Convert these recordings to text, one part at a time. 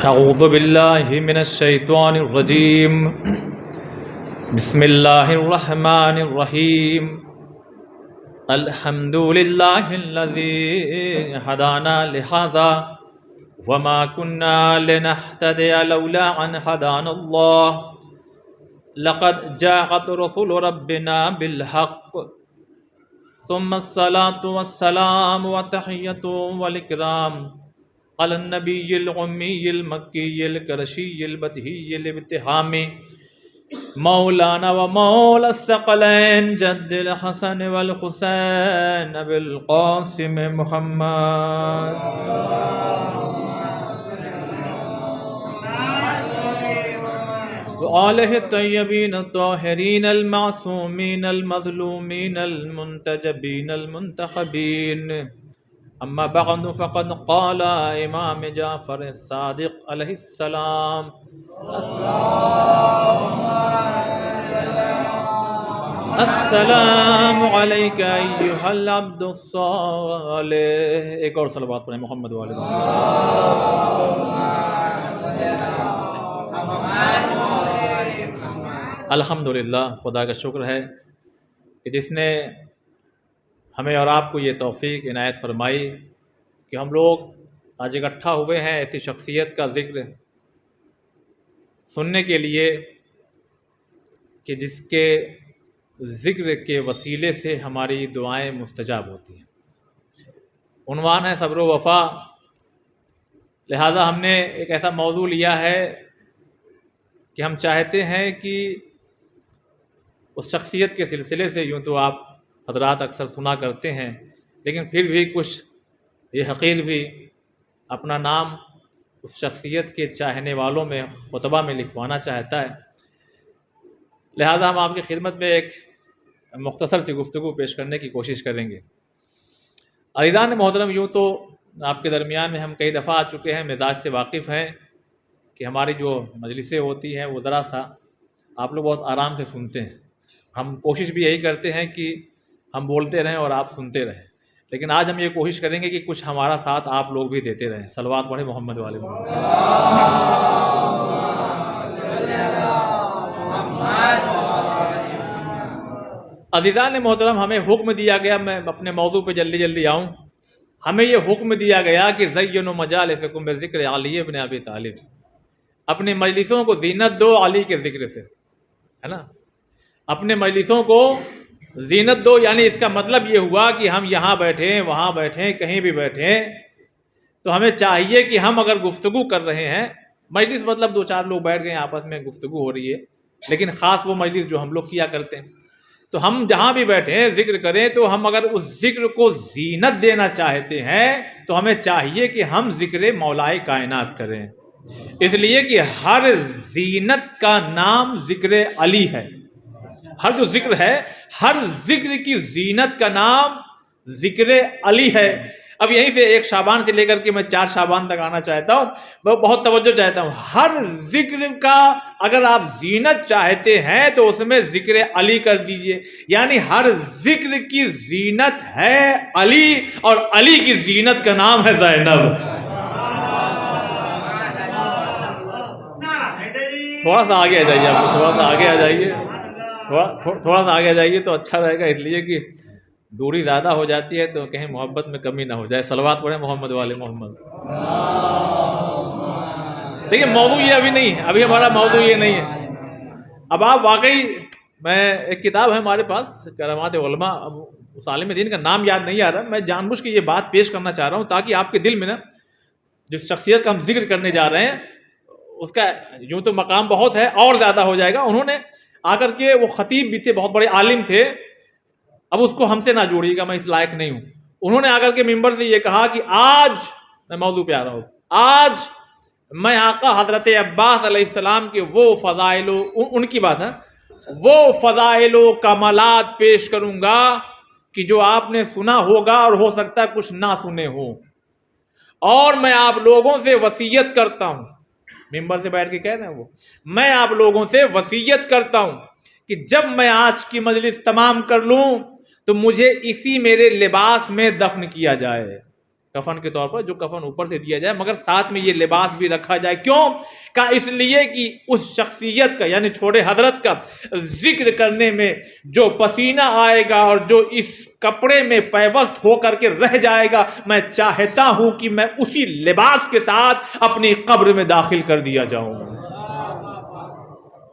اعوذ باللہ من الشیطان الرجیم بسم اللہ الرحمن الرحیم الحمد للہ الذی ہدانا لہذا وما كنا لنهتدي لولا ان هدانا الله لقد جاءت رسل ربنا بالحق ثم الصلاة والسلام والتحية والإكرام على النبي الأمي المكي القرشي البدهي الابتهامي مولانا ومولى الثقلين جد الحسن والحسين أبي القاسم محمد وآله الطيبين الطاهرين المعصومين المظلومين المنتجبين المنتخبين اما بعد فقد قال امام جعفر الصادق علیہ السلام السلام علیک ایھا العبد الصالح. ایک اور صلوات پڑھیں محمد و آل محمد. الحمدللہ، خدا کا شکر ہے کہ جس نے ہمیں اور آپ کو یہ توفیق عنایت فرمائی کہ ہم لوگ آج اکٹھا ہوئے ہیں ایسی شخصیت کا ذکر سننے کے لیے کہ جس کے ذکر کے وسیلے سے ہماری دعائیں مستجاب ہوتی ہیں. عنوان ہے صبر و وفا. لہذا ہم نے ایک ایسا موضوع لیا ہے کہ ہم چاہتے ہیں کہ اس شخصیت کے سلسلے سے یوں تو آپ حضرات اکثر سنا کرتے ہیں، لیکن پھر بھی کچھ یہ حقیر بھی اپنا نام اس شخصیت کے چاہنے والوں میں خطبہ میں لکھوانا چاہتا ہے. لہذا ہم آپ کی خدمت میں ایک مختصر سی گفتگو پیش کرنے کی کوشش کریں گے. عزیزان محترم، یوں تو آپ کے درمیان میں ہم کئی دفعہ آ چکے ہیں، مزاج سے واقف ہیں کہ ہماری جو مجلسیں ہوتی ہیں وہ ذرا سا آپ لوگ بہت آرام سے سنتے ہیں. ہم کوشش بھی یہی کرتے ہیں کہ ہم بولتے رہیں اور آپ سنتے رہیں، لیکن آج ہم یہ کوشش کریں گے کہ کچھ ہمارا ساتھ آپ لوگ بھی دیتے رہیں. صلوات پڑھیں محمد والے محمد. عزیزان محترم، ہمیں حکم دیا گیا، میں اپنے موضوع پہ جلدی آؤں، ہمیں یہ حکم دیا گیا کہ زینوا مجالسکم بذکر علی ابن ابی طالب. اپنے مجلسوں کو زینت دو علی کے ذکر سے، ہے نا. اپنے مجلسوں کو زینت دو، یعنی اس کا مطلب یہ ہوا کہ ہم یہاں بیٹھیں، وہاں بیٹھیں، کہیں بھی بیٹھیں، تو ہمیں چاہیے کہ ہم اگر گفتگو کر رہے ہیں، مجلس مطلب دو چار لوگ بیٹھ گئے آپس میں گفتگو ہو رہی ہے، لیکن خاص وہ مجلس جو ہم لوگ کیا کرتے ہیں، تو ہم جہاں بھی بیٹھیں ذکر کریں، تو ہم اگر اس ذکر کو زینت دینا چاہتے ہیں تو ہمیں چاہیے کہ ہم ذکر مولائے کائنات کریں، اس لیے کہ ہر زینت کا نام ذکر علی ہے. ہر جو ذکر ہے، ہر ذکر کی زینت کا نام ذکر علی ہے. اب یہیں سے 1 شعبان سے لے کر کے میں 4 شعبان تک آنا چاہتا ہوں، میں بہت توجہ چاہتا ہوں. ہر ذکر کا اگر آپ زینت چاہتے ہیں تو اس میں ذکر علی کر دیجئے، یعنی ہر ذکر کی زینت ہے علی، اور علی کی زینت کا نام ہے زینب. تھوڑا سا آگے آ جائیے، آپ تھوڑا سا آگے آ جائیے، تھوڑا سا آگے آ جائیے تو اچھا رہے گا، اس لیے کہ دوری زیادہ ہو جاتی ہے تو کہیں محبت میں کمی نہ ہو جائے. صلوات پڑھیں محمد والے محمد. دیکھیے موضوع یہ ابھی نہیں ہے، ابھی ہمارا موضوع یہ نہیں ہے. اب آپ واقعی، میں ایک کتاب ہے ہمارے پاس کرامات علماء، اب اس عالم دین کا نام یاد نہیں آ رہا، میں جان بوجھ کے یہ بات پیش کرنا چاہ رہا ہوں تاکہ آپ کے دل میں نا جس شخصیت کا ہم ذکر کرنے جا رہے ہیں اس کا یوں تو مقام بہت ہے اور زیادہ ہو جائے گا. انہوں نے آ کر کے، وہ خطیب بھی تھے، بہت بڑے عالم تھے، اب اس کو ہم سے نہ جوڑیے گا، میں اس لائق نہیں ہوں. انہوں نے آ کر کے ممبر سے یہ کہا کہ آج میں موضوع پہ آ رہا ہوں، آج میں آقا حضرت عباس علیہ السلام کے وہ فضائل، ان کی بات ہے، وہ فضائل و کمالات پیش کروں گا کہ جو آپ نے سنا ہوگا اور ہو سکتا ہے کچھ نہ سنے ہوں. اور میں آپ لوگوں سے وصیت کرتا ہوں، ممبر سے بیٹھ کے کہہ رہے ہیں وہ، میں آپ لوگوں سے وصیت کرتا ہوں کہ جب میں آج کی مجلس تمام کر لوں تو مجھے اسی میرے لباس میں دفن کیا جائے. کفن کے طور پر جو کفن اوپر سے دیا جائے، مگر ساتھ میں یہ لباس بھی رکھا جائے. کیوں؟ کہ اس لیے کہ اس شخصیت کا یعنی چھوٹے حضرت کا ذکر کرنے میں جو پسینہ آئے گا اور جو اس کپڑے میں پیوست ہو کر کے رہ جائے گا، میں چاہتا ہوں کہ میں اسی لباس کے ساتھ اپنی قبر میں داخل کر دیا جاؤں.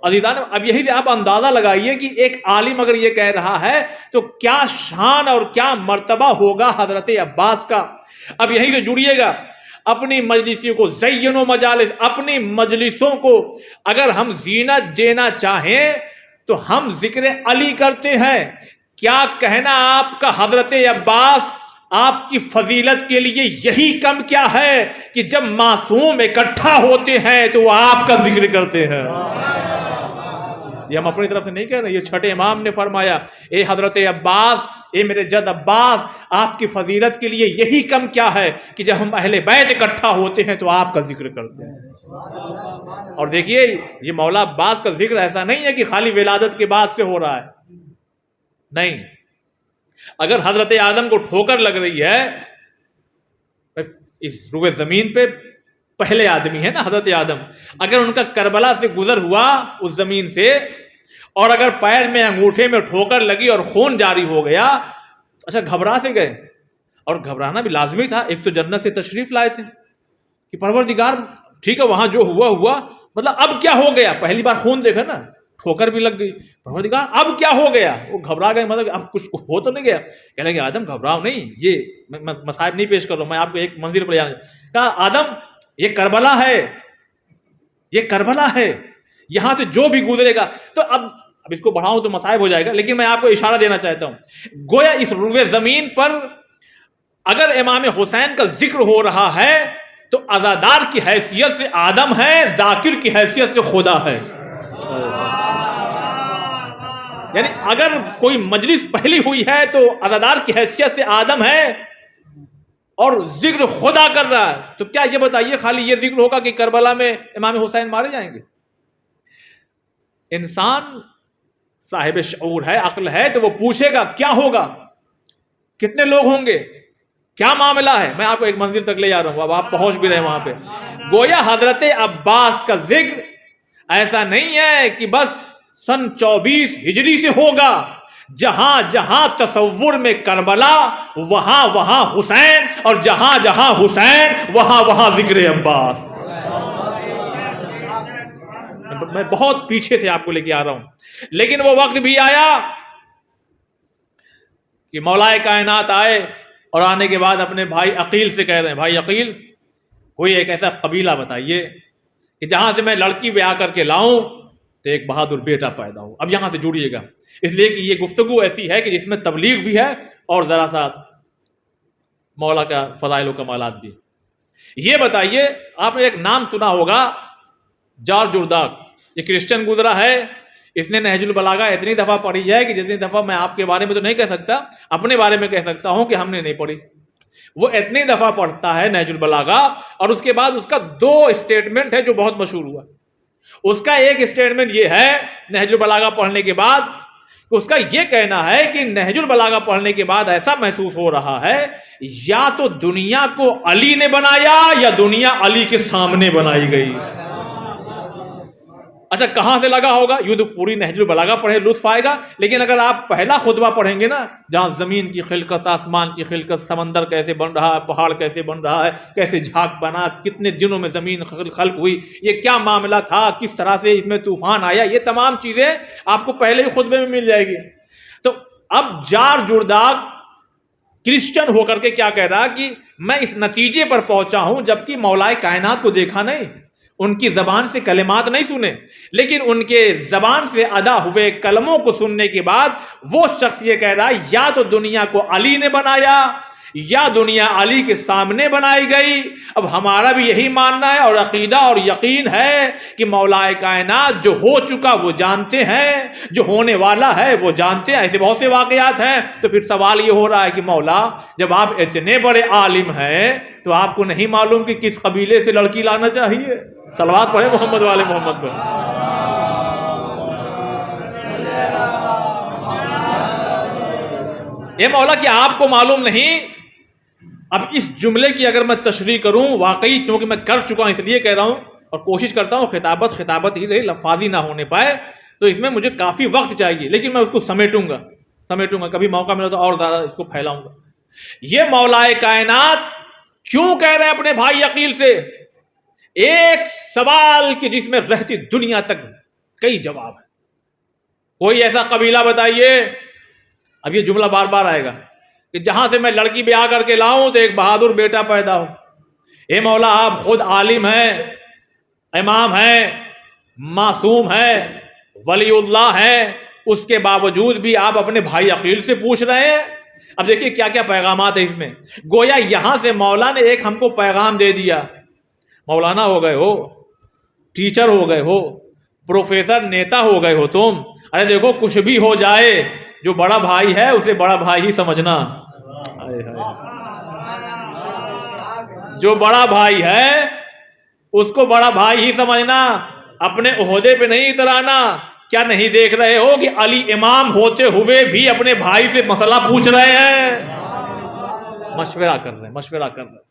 عزیزان، اب یہی سے آپ اندازہ لگائیے کہ ایک عالم اگر یہ کہہ رہا ہے تو کیا شان اور کیا مرتبہ ہوگا حضرت عباس کا. اب یہی سے جڑیے گا. اپنی مجلسوں کو زین و مجالس، اپنی مجلسوں کو اگر ہم زینت دینا چاہیں تو ہم ذکر علی کرتے ہیں. کیا کہنا آپ کا حضرت عباس آپ کی فضیلت کے لیے یہی کم کیا ہے کہ جب معصوم اکٹھا ہوتے ہیں تو وہ آپ کا ذکر کرتے ہیں. یہ ہم اپنی طرف سے نہیں کہہ رہے، یہ چھٹے امام نے فرمایا اے حضرت عباس، اے میرے جد عباس، آپ کی فضیلت کے لیے یہی کم کیا ہے کہ جب ہم اہل بیت اکٹھا ہوتے ہیں تو آپ کا ذکر کرتے ہیں. اور دیکھیے یہ مولا عباس کا ذکر ایسا نہیں ہے کہ خالی ولادت کے بعد سے ہو رہا ہے. نہیں، اگر حضرت آدم کو ٹھوکر لگ رہی ہے، اس روئے زمین پہ پہلے آدمی ہے نا حضرت آدم، اگر ان کا کربلا سے گزر ہوا اس زمین سے، اور اگر پیر میں انگوٹھے میں ٹھوکر لگی اور خون جاری ہو گیا، اچھا گھبرا سے گئے، اور گھبرانا بھی لازمی تھا. ایک تو جنت سے تشریف لائے تھے کہ پروردگار ٹھیک ہے وہاں جو ہوا ہوا، مطلب اب کیا ہو گیا؟ پہلی بار خون دیکھا نا، ٹھوکر بھی لگ گئی، پروردگار اب کیا ہو گیا؟ وہ گھبرا گئے، مطلب اب کچھ ہو تو نہیں گیا. کہنے لگے آدم گھبراؤ نہیں، یہ مصائب نہیں پیش کر رہا ہوں، میں آپ کو ایک منزل پر جانا. کہا آدم یہ کربلا ہے، یہ کربلا ہے، یہاں سے جو بھی گزرے گا. تو اب اس کو بڑھاؤں تو مصائب ہو جائے گا، لیکن میں آپ کو اشارہ دینا چاہتا ہوں. گویا اس روئے زمین پر اگر امام حسین کا ذکر ہو رہا ہے تو عزادار کی حیثیت سے آدم ہے، ذاکر کی حیثیت سے خدا ہے. یعنی اگر کوئی مجلس پہلی ہوئی ہے تو عزادار کی حیثیت سے آدم ہے اور ذکر خدا کر رہا ہے. تو کیا یہ بتائیے خالی یہ ذکر ہوگا کہ کربلا میں امام حسین مارے جائیں گے؟ انسان صاحب شعور ہے، عقل ہے، تو وہ پوچھے گا کیا ہوگا، کتنے لوگ ہوں گے، کیا معاملہ ہے. میں آپ کو ایک منزل تک لے جا رہا ہوں، اب آپ پہنچ بھی رہے وہاں پہ. گویا حضرت عباس کا ذکر ایسا نہیں ہے کہ بس سن 24 ہجری سے ہوگا. جہاں جہاں تصور میں کربلا وہاں وہاں حسین، اور جہاں جہاں حسین وہاں وہاں ذکر عباس. میں بہت پیچھے سے آپ کو لے کے آ رہا ہوں، لیکن وہ وقت بھی آیا کہ مولا کائنات آئے، اور آنے کے بعد اپنے بھائی عقیل سے کہہ رہے ہیں بھائی عقیل کوئی ایک ایسا قبیلہ بتائیے کہ جہاں سے میں لڑکی بیاہ کر کے لاؤں تو ایک بہادر بیٹا پیدا ہو. اب یہاں سے جڑیے گا، اس لیے کہ یہ گفتگو ایسی ہے کہ جس میں تبلیغ بھی ہے اور ذرا سا مولا کا فضائل و کمالات بھی. یہ بتائیے آپ نے ایک نام سنا ہوگا جار جرداق، یہ کرسچن گزرا ہے، اس نے نہج البلاغہ اتنی دفعہ پڑھی ہے کہ جتنی دفعہ میں آپ کے بارے میں تو نہیں کہہ سکتا، اپنے بارے میں کہہ سکتا ہوں کہ ہم نے نہیں پڑھی. وہ اتنی دفعہ پڑھتا ہے نہج البلاغہ، اور اس کے بعد اس کا 2 اسٹیٹمنٹ ہے جو بہت مشہور ہوا. اس کا ایک اسٹیٹمنٹ یہ ہے نہج البلاغہ پڑھنے کے بعد، اس کا یہ کہنا ہے کہ نہج البلاغہ پڑھنے کے بعد ایسا محسوس ہو رہا ہے یا تو دنیا کو علی نے بنایا یا دنیا علی کے سامنے بنائی گئی. اچھا کہاں سے لگا ہوگا؟ یوں تو پوری نہج البلاغہ پڑھے لطف آئے گا، لیکن اگر آپ پہلا خطبہ پڑھیں گے نا، جہاں زمین کی خلقت، آسمان کی خلقت، سمندر کیسے بن رہا ہے، پہاڑ کیسے بن رہا ہے، کیسے جھاگ بنا، کتنے دنوں میں زمین خلق ہوئی، یہ کیا معاملہ تھا، کس طرح سے اس میں طوفان آیا، یہ تمام چیزیں آپ کو پہلے ہی خطبے میں مل جائے گی. تو اب جار جرداق کرسچن ہو کر کے کیا کہہ رہا کہ میں اس نتیجے پر پہنچا ہوں، جبکہ مولائے کائنات کو دیکھا نہیں، ان کی زبان سے کلمات نہیں سنے، لیکن ان کے زبان سے ادا ہوئے کلموں کو سننے کے بعد وہ شخص یہ کہہ رہا ہے یا تو دنیا کو علی نے بنایا یا دنیا علی کے سامنے بنائی گئی. اب ہمارا بھی یہی ماننا ہے اور عقیدہ اور یقین ہے کہ مولا کائنات جو ہو چکا وہ جانتے ہیں، جو ہونے والا ہے وہ جانتے ہیں. ایسے بہت سے واقعات ہیں. تو پھر سوال یہ ہو رہا ہے کہ مولا جب آپ اتنے بڑے عالم ہیں تو آپ کو نہیں معلوم کہ کس قبیلے سے لڑکی لانا چاہیے؟ صلوات پڑھے محمد والے محمد پر. اے مولا کہ آپ کو معلوم نہیں اب اس جملے کی اگر میں تشریح کروں، واقعی کیونکہ میں کر چکا ہوں اس لیے کہہ رہا ہوں، اور کوشش کرتا ہوں خطابت ہی رہی، لفاظی نہ ہونے پائے، تو اس میں مجھے کافی وقت چاہیے، لیکن میں اس کو سمیٹوں گا، کبھی موقع ملا تو اور زیادہ اس کو پھیلاؤں گا۔ یہ مولا کائنات کیوں کہہ رہے ہیں اپنے بھائی عقیل سے ایک سوال کہ جس میں رہتی دنیا تک کئی جواب ہیں؟ کوئی ایسا قبیلہ بتائیے، اب یہ جملہ بار بار آئے گا، کہ جہاں سے میں لڑکی بیاہ کر کے لاؤں تو ایک بہادر بیٹا پیدا ہو۔ اے مولا، آپ خود عالم ہیں، امام ہیں، معصوم ہیں، ولی اللہ ہیں، اس کے باوجود بھی آپ اپنے بھائی عقیل سے پوچھ رہے ہیں۔ اب دیکھیے کیا کیا پیغامات ہیں اس میں، گویا یہاں سے مولا نے ایک ہم کو پیغام دے دیا، مولانا ہو گئے ہو، ٹیچر ہو گئے ہو، پروفیسر، نیتا ہو گئے ہو تم، ارے دیکھو کچھ بھی ہو جائے، جو بڑا بھائی ہے اسے بڑا بھائی ہی سمجھنا، جو بڑا بھائی ہے اس کو بڑا بھائی ہی سمجھنا، اپنے عہدے پہ نہیں اترانا۔ کیا نہیں دیکھ رہے ہو کہ علی امام ہوتے ہوئے بھی اپنے بھائی سے مسئلہ پوچھ رہے ہیں، مشورہ کر رہے ہیں۔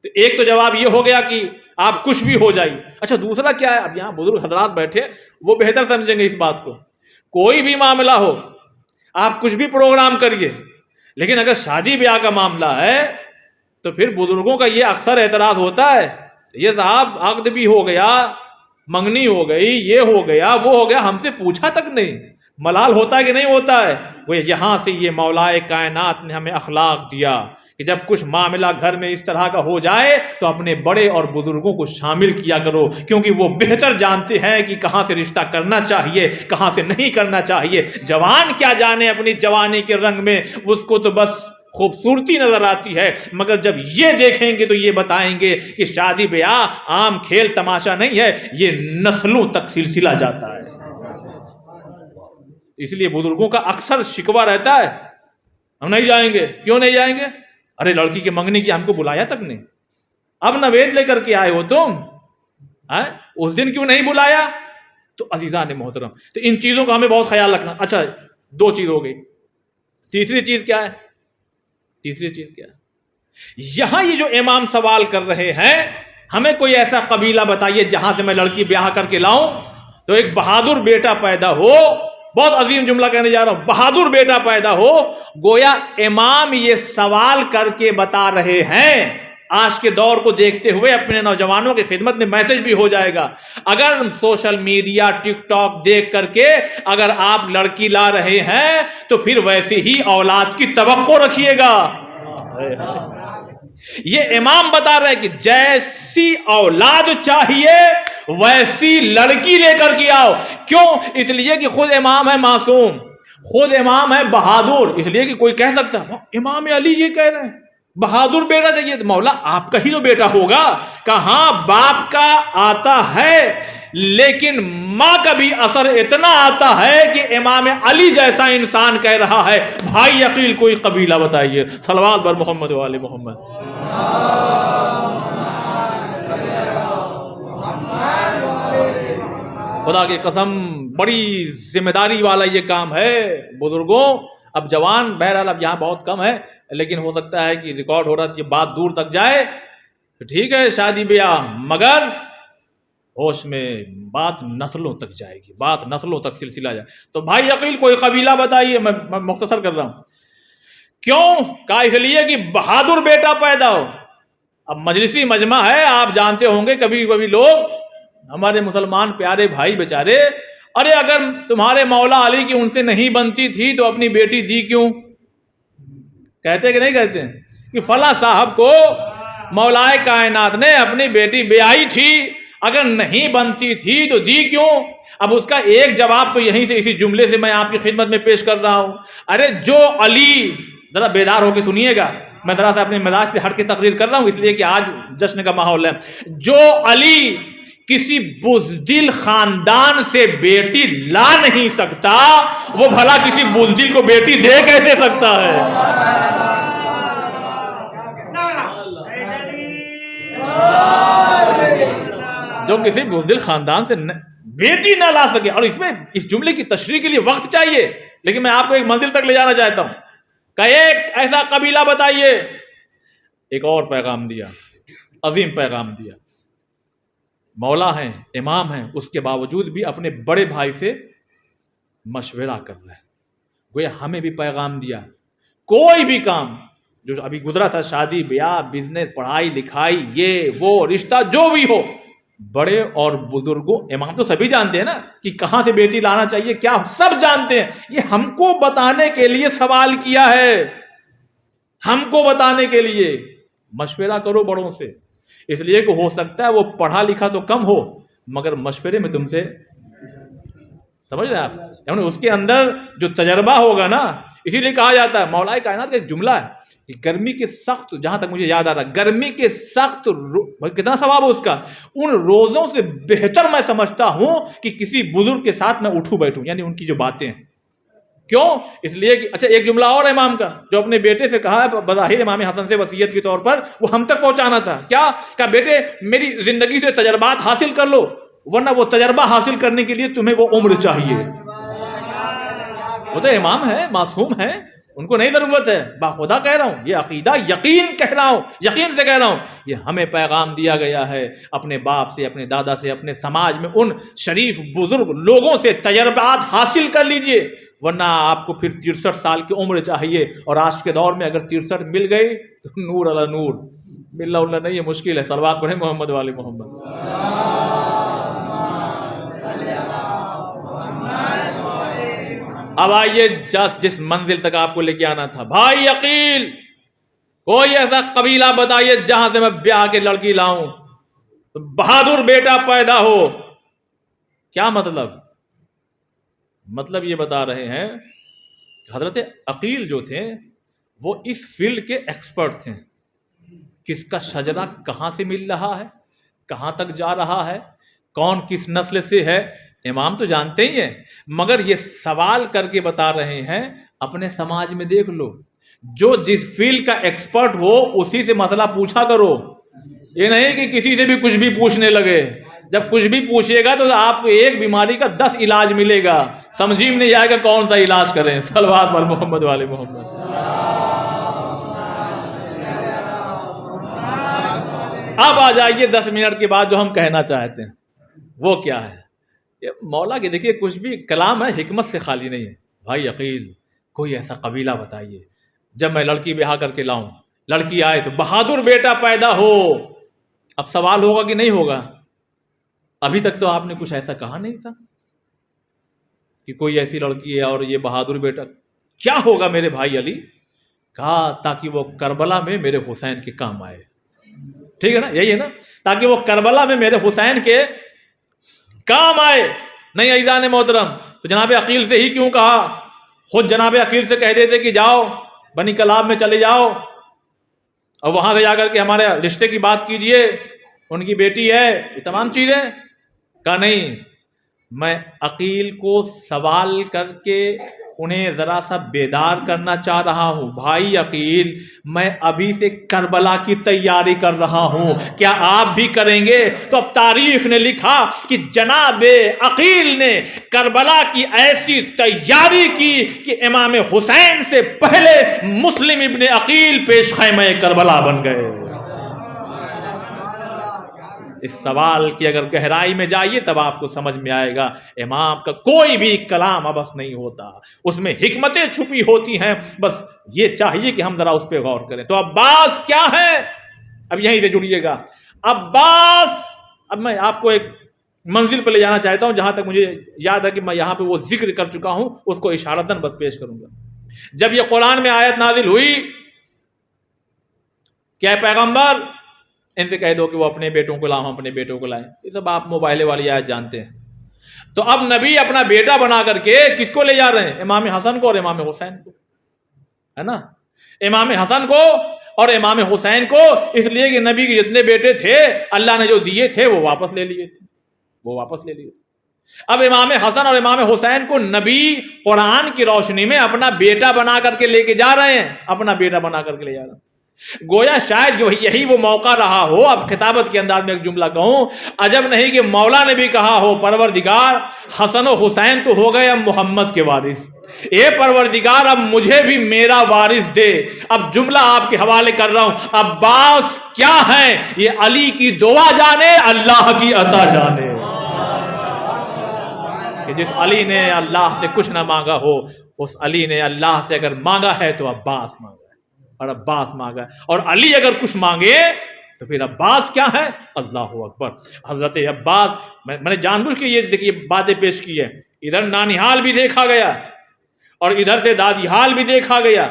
تو ایک تو جواب یہ ہو گیا کہ آپ کچھ بھی ہو جائیے۔ اچھا دوسرا کیا ہے، اب یہاں بزرگ حضرات بیٹھے وہ بہتر سمجھیں گے اس بات کو، کوئی بھی معاملہ ہو آپ کچھ بھی پروگرام کریے، لیکن اگر شادی بیاہ کا معاملہ ہے تو پھر بزرگوں کا یہ اکثر اعتراض ہوتا ہے، یہ صاحب عقد بھی ہو گیا، منگنی ہو گئی، یہ ہو گیا، وہ ہو گیا، ہم سے پوچھا تک نہیں۔ ملال ہوتا ہے کہ نہیں ہوتا ہے؟ وہ یہاں سے یہ مولا کائنات نے ہمیں اخلاق دیا کہ جب کچھ معاملہ گھر میں اس طرح کا ہو جائے تو اپنے بڑے اور بزرگوں کو شامل کیا کرو، کیونکہ وہ بہتر جانتے ہیں کہ کہاں سے رشتہ کرنا چاہیے، کہاں سے نہیں کرنا چاہیے۔ جوان کیا جانے اپنی جوانی کے رنگ میں، اس کو تو بس خوبصورتی نظر آتی ہے، مگر جب یہ دیکھیں گے تو یہ بتائیں گے کہ شادی بیاہ عام کھیل تماشا نہیں ہے، یہ نسلوں تک سلسلہ جاتا ہے۔ اس لیے بزرگوں کا اکثر شکوہ رہتا ہے، ہم نہیں جائیں گے۔ کیوں نہیں جائیں گے؟ ارے لڑکی کے منگنی کی ہم کو بلایا تک نہیں، اب نوید لے کر کے آئے ہو تم، اس دن کیوں نہیں بلایا؟ تو عزیزان محترم، تو ان چیزوں کا ہمیں بہت خیال رکھنا۔ اچھا دو چیز ہو گئی، تیسری چیز کیا ہے؟ یہاں یہ جو امام سوال کر رہے ہیں، ہمیں کوئی ایسا قبیلہ بتائیے جہاں سے میں لڑکی بیاہ کر کے لاؤں تو ایک بہادر بیٹا پیدا ہو۔ بہت عظیم جملہ کہنے جا رہا ہوں، بہادر بیٹا پیدا ہو۔ گویا امام یہ سوال کر کے بتا رہے ہیں، آج کے دور کو دیکھتے ہوئے اپنے نوجوانوں کی خدمت میں میسج بھی ہو جائے گا۔ اگر سوشل میڈیا ٹک ٹاک دیکھ کر کے اگر آپ لڑکی لا رہے ہیں تو پھر ویسے ہی اولاد کی توقع رکھیے گا۔ یہ امام بتا رہے ہیں کہ جیسی اولاد چاہیے ویسی لڑکی لے کر کے آؤ۔ کیوں؟ اس لیے کہ خود امام ہے معصوم، خود امام ہے بہادر۔ اس لیے کہ کوئی کہہ سکتا ہے امام علی یہ کہہ رہے ہیں بہادر بیٹا چاہیے، مولا آپ کا ہی تو بیٹا ہوگا۔ کہاں باپ کا آتا ہے، لیکن ماں کا بھی اثر اتنا آتا ہے کہ امام علی جیسا انسان کہہ رہا ہے بھائی عقیل کوئی قبیلہ بتائیے۔ صلوات بر محمد و آل محمد۔ خدا کی قسم بڑی ذمہ داری والا یہ کام ہے بزرگوں۔ اب جوان بہرحال اب یہاں بہت کم ہے، لیکن ہو سکتا ہے کہ ریکارڈ ہو رہا ہے، یہ بات دور تک جائے تو ٹھیک ہے شادی بیاہ، مگر ہوش میں بات نسلوں تک جائے گی، بات نسلوں تک سلسلہ جائے۔ تو بھائی عقیل کوئی قبیلہ بتائیے، میں مختصر کر رہا ہوں۔ کیوں کہا؟ اس لیے کہ بہادر بیٹا پیدا ہو۔ اب مجلسی مجمع ہے، آپ جانتے ہوں گے کبھی کبھی لوگ ہمارے مسلمان پیارے بھائی بیچارے، ارے اگر تمہارے مولا علی کی ان سے نہیں بنتی تھی تو اپنی بیٹی دی کیوں؟ کہتے کہ نہیں کہتے کہ فلاں صاحب کو مولا کائنات نے اپنی بیٹی بیائی تھی، اگر نہیں بنتی تھی تو دی کیوں؟ اب اس کا ایک جواب تو یہیں سے اسی جملے سے میں آپ کی خدمت میں پیش کر رہا ہوں۔ ارے جو علی، ذرا بیدار ہو کے سنیے گا، میں ذرا سا اپنے مزاج سے ہٹ کے تقریر کر رہا ہوں اس لیے کہ آج جشن کا ماحول ہے۔ جو علی کسی بزدل خاندان سے بیٹی لا نہیں سکتا، وہ بھلا کسی بزدل کو بیٹی دے کیسے سکتا ہے؟ جو کسی بزدل خاندان سے بیٹی نہ لا سکے، اور اس میں اس جملے کی تشریح کے لیے وقت چاہیے، لیکن میں آپ کو ایک منزل تک لے جانا چاہتا ہوں کہ ایک ایسا قبیلہ بتائیے ایک اور پیغام دیا، عظیم پیغام دیا. مولا ہیں، امام ہیں، اس کے باوجود بھی اپنے بڑے بھائی سے مشورہ کر رہے ہیں. گویا ہمیں بھی پیغام دیا، کوئی بھی کام جو ابھی گزرا تھا، شادی بیاہ، بزنس، پڑھائی لکھائی، یہ وہ رشتہ جو بھی ہو، بڑے اور بزرگوں، امام تو سبھی جانتے ہیں نا کہ کہاں سے بیٹی لانا چاہیے، کیا سب جانتے ہیں. یہ ہم کو بتانے کے لیے سوال کیا ہے، ہم کو بتانے کے لیے. مشورہ کرو بڑوں سے، اس لیے کہ ہو سکتا ہے وہ پڑھا لکھا تو کم ہو مگر مشورے میں تم سے، سمجھ رہے ہیں آپ، یعنی اس کے اندر جو تجربہ ہوگا نا. اسی لیے کہا جاتا ہے، مولا کائنات کا ایک جملہ ہے کہ گرمی کے سخت، جہاں تک مجھے یاد آ رہا ہے، گرمی کے سخت کتنا ثواب ہے اس کا، ان روزوں سے بہتر میں سمجھتا ہوں کہ کسی بزرگ کے ساتھ میں اٹھوں بیٹھوں، یعنی ان کی جو باتیں ہیں. کیوں؟ اس لیے کہ اچھا ایک جملہ اور امام کا جو اپنے بیٹے سے کہا ہے، بظاہر امام حسن سے وصیت کے طور پر وہ ہم تک پہنچانا تھا. کیا کہا؟ بیٹے میری زندگی سے تجربات حاصل کر لو، ورنہ وہ تجربہ حاصل کرنے کے لیے تمہیں وہ عمر چاہیے. وہ تو امام ہے، معصوم ہے، ان کو نہیں ضرورت ہے. باخدا کہہ رہا ہوں، یہ عقیدہ یقین کہہ رہا ہوں، یقین سے کہہ رہا ہوں. یہ ہمیں پیغام دیا گیا ہے، اپنے باپ سے، اپنے دادا سے، اپنے سماج میں ان شریف بزرگ لوگوں سے تجربات حاصل کر لیجئے، ورنہ آپ کو پھر 63 سال کی عمر چاہیے. اور آج کے دور میں اگر 63 مل گئی تو نور علی نور، ملنا اللہ نہیں، یہ مشکل ہے. صلوات پڑھیں محمد والے محمد. اب آئیے جس منزل تک آپ کو لے کے آنا تھا. بھائی عقیل، کوئی ایسا قبیلہ بتائیے جہاں سے میں بیاہ کے لڑکی لاؤں، بہادر بیٹا پیدا ہو. کیا مطلب یہ بتا رہے ہیں حضرت عقیل جو تھے وہ اس فیلڈ کے ایکسپرٹ تھے. کس کا شجرہ کہاں سے مل رہا ہے، کہاں تک جا رہا ہے، کون کس نسل سے ہے، امام تو جانتے ہی ہیں. مگر یہ سوال کر کے بتا رہے ہیں، اپنے سماج میں دیکھ لو، جو جس فیلڈ کا ایکسپرٹ ہو اسی سے مسئلہ پوچھا کرو. یہ نہیں کہ کسی سے بھی کچھ بھی پوچھنے لگے. جب کچھ بھی پوچھے گا تو آپ کو ایک بیماری کا 10 علاج ملے گا، سمجھی میں نہیں آئے گا کون سا علاج کریں. صلوات پر محمد والے محمد. اب آ جائیے 10 منٹ کے بعد جو ہم کہنا چاہتے ہیں وہ کیا ہے. یہ مولا کے دیکھیے کچھ بھی کلام ہے، حکمت سے خالی نہیں ہے. بھائی عقیل، کوئی ایسا قبیلہ بتائیے جب میں لڑکی بیاہ کر کے لاؤں، لڑکی آئے تو بہادر بیٹا پیدا ہو. اب سوال ہوگا کہ نہیں ہوگا؟ ابھی تک تو آپ نے کچھ ایسا کہا نہیں تھا کہ کوئی ایسی لڑکی ہے اور یہ بہادر بیٹا. کیا ہوگا میرے بھائی علی؟ کہا تاکہ وہ کربلا میں میرے حسین کے کام آئے. ٹھیک ہے نا، یہی ہے نا، تاکہ وہ کربلا میں میرے حسین کے کام آئے. نہیں عزیزان محترم، تو جناب عقیل سے ہی کیوں کہا؟ خود جناب عقیل سے کہہ دیتے کہ جاؤ بنی کلاب میں چلے جاؤ اور وہاں سے جا کر کے ہمارے رشتے کی بات کیجئے، ان کی بیٹی ہے، یہ تمام چیزیں. کہا نہیں، میں عقیل کو سوال کر کے انہیں ذرا سا بیدار کرنا چاہ رہا ہوں. بھائی عقیل، میں ابھی سے کربلا کی تیاری کر رہا ہوں، کیا آپ بھی کریں گے؟ تو اب تاریخ نے لکھا کہ جناب عقیل نے کربلا کی ایسی تیاری کی کہ امام حسین سے پہلے مسلم ابن عقیل پیش خیمہ کربلا بن گئے. اس سوال کی اگر گہرائی میں جائیے تب آپ کو سمجھ میں آئے گا امام کا کوئی بھی کلام ابس نہیں ہوتا، اس میں حکمتیں چھپی ہوتی ہیں. بس یہ چاہیے کہ ہم ذرا اس پہ غور کریں. تو عباس کیا ہے؟ اب یہیں سے جڑیے گا. عباس، اب میں آپ کو ایک منزل پہ لے جانا چاہتا ہوں جہاں تک مجھے یاد ہے کہ میں یہاں پہ وہ ذکر کر چکا ہوں، اس کو اشارتاً بس پیش کروں گا. جب یہ قرآن میں آیت نازل ہوئی کہ اے پیغمبر ان سے کہہ دو کہ وہ اپنے بیٹوں کو لاؤں، اپنے بیٹوں کو لائیں، یہ سب آپ موبائل والی آیت جانتے ہیں. تو اب نبی اپنا بیٹا بنا کر کے کس کو لے جا رہے ہیں؟ امام حسن کو اور امام حسین کو، ہے نا، امام حسن کو اور امام حسین کو. اس لیے کہ نبی کے جتنے بیٹے تھے اللہ نے جو دیے تھے وہ واپس لے لیے تھے، اب امام حسن اور امام حسین کو نبی قرآن کی روشنی میں اپنا بیٹا بنا کر کے لے کے جا رہے ہیں، اپنا بیٹا بنا کر کے لے جا رہے ہیں. گویا شاید یہی وہ موقع رہا ہو. اب خطابت کے انداز میں ایک جملہ کہوں, عجب نہیں کہ مولا نے بھی کہا ہو پروردگار حسن و حسین تو ہو گئے اب محمد کے وارث, اے پروردگار اب مجھے بھی میرا وارث دے. اب جملہ آپ کے حوالے کر رہا ہوں, عباس کیا ہے یہ علی کی دعا جانے اللہ کی عطا جانے. کہ جس علی نے اللہ سے کچھ نہ مانگا ہو, اس علی نے اللہ سے اگر مانگا ہے تو عباس مانگا ہے, اور عباس مانگا ہے. اور علی اگر کچھ مانگے تو پھر عباس کیا ہے؟ اللہ اکبر. حضرت عباس, میں نے جان بوجھ کے یہ دیکھیے باتیں پیش کی ہے. ادھر نانیہال بھی دیکھا گیا اور ادھر سے دادی حال بھی دیکھا گیا.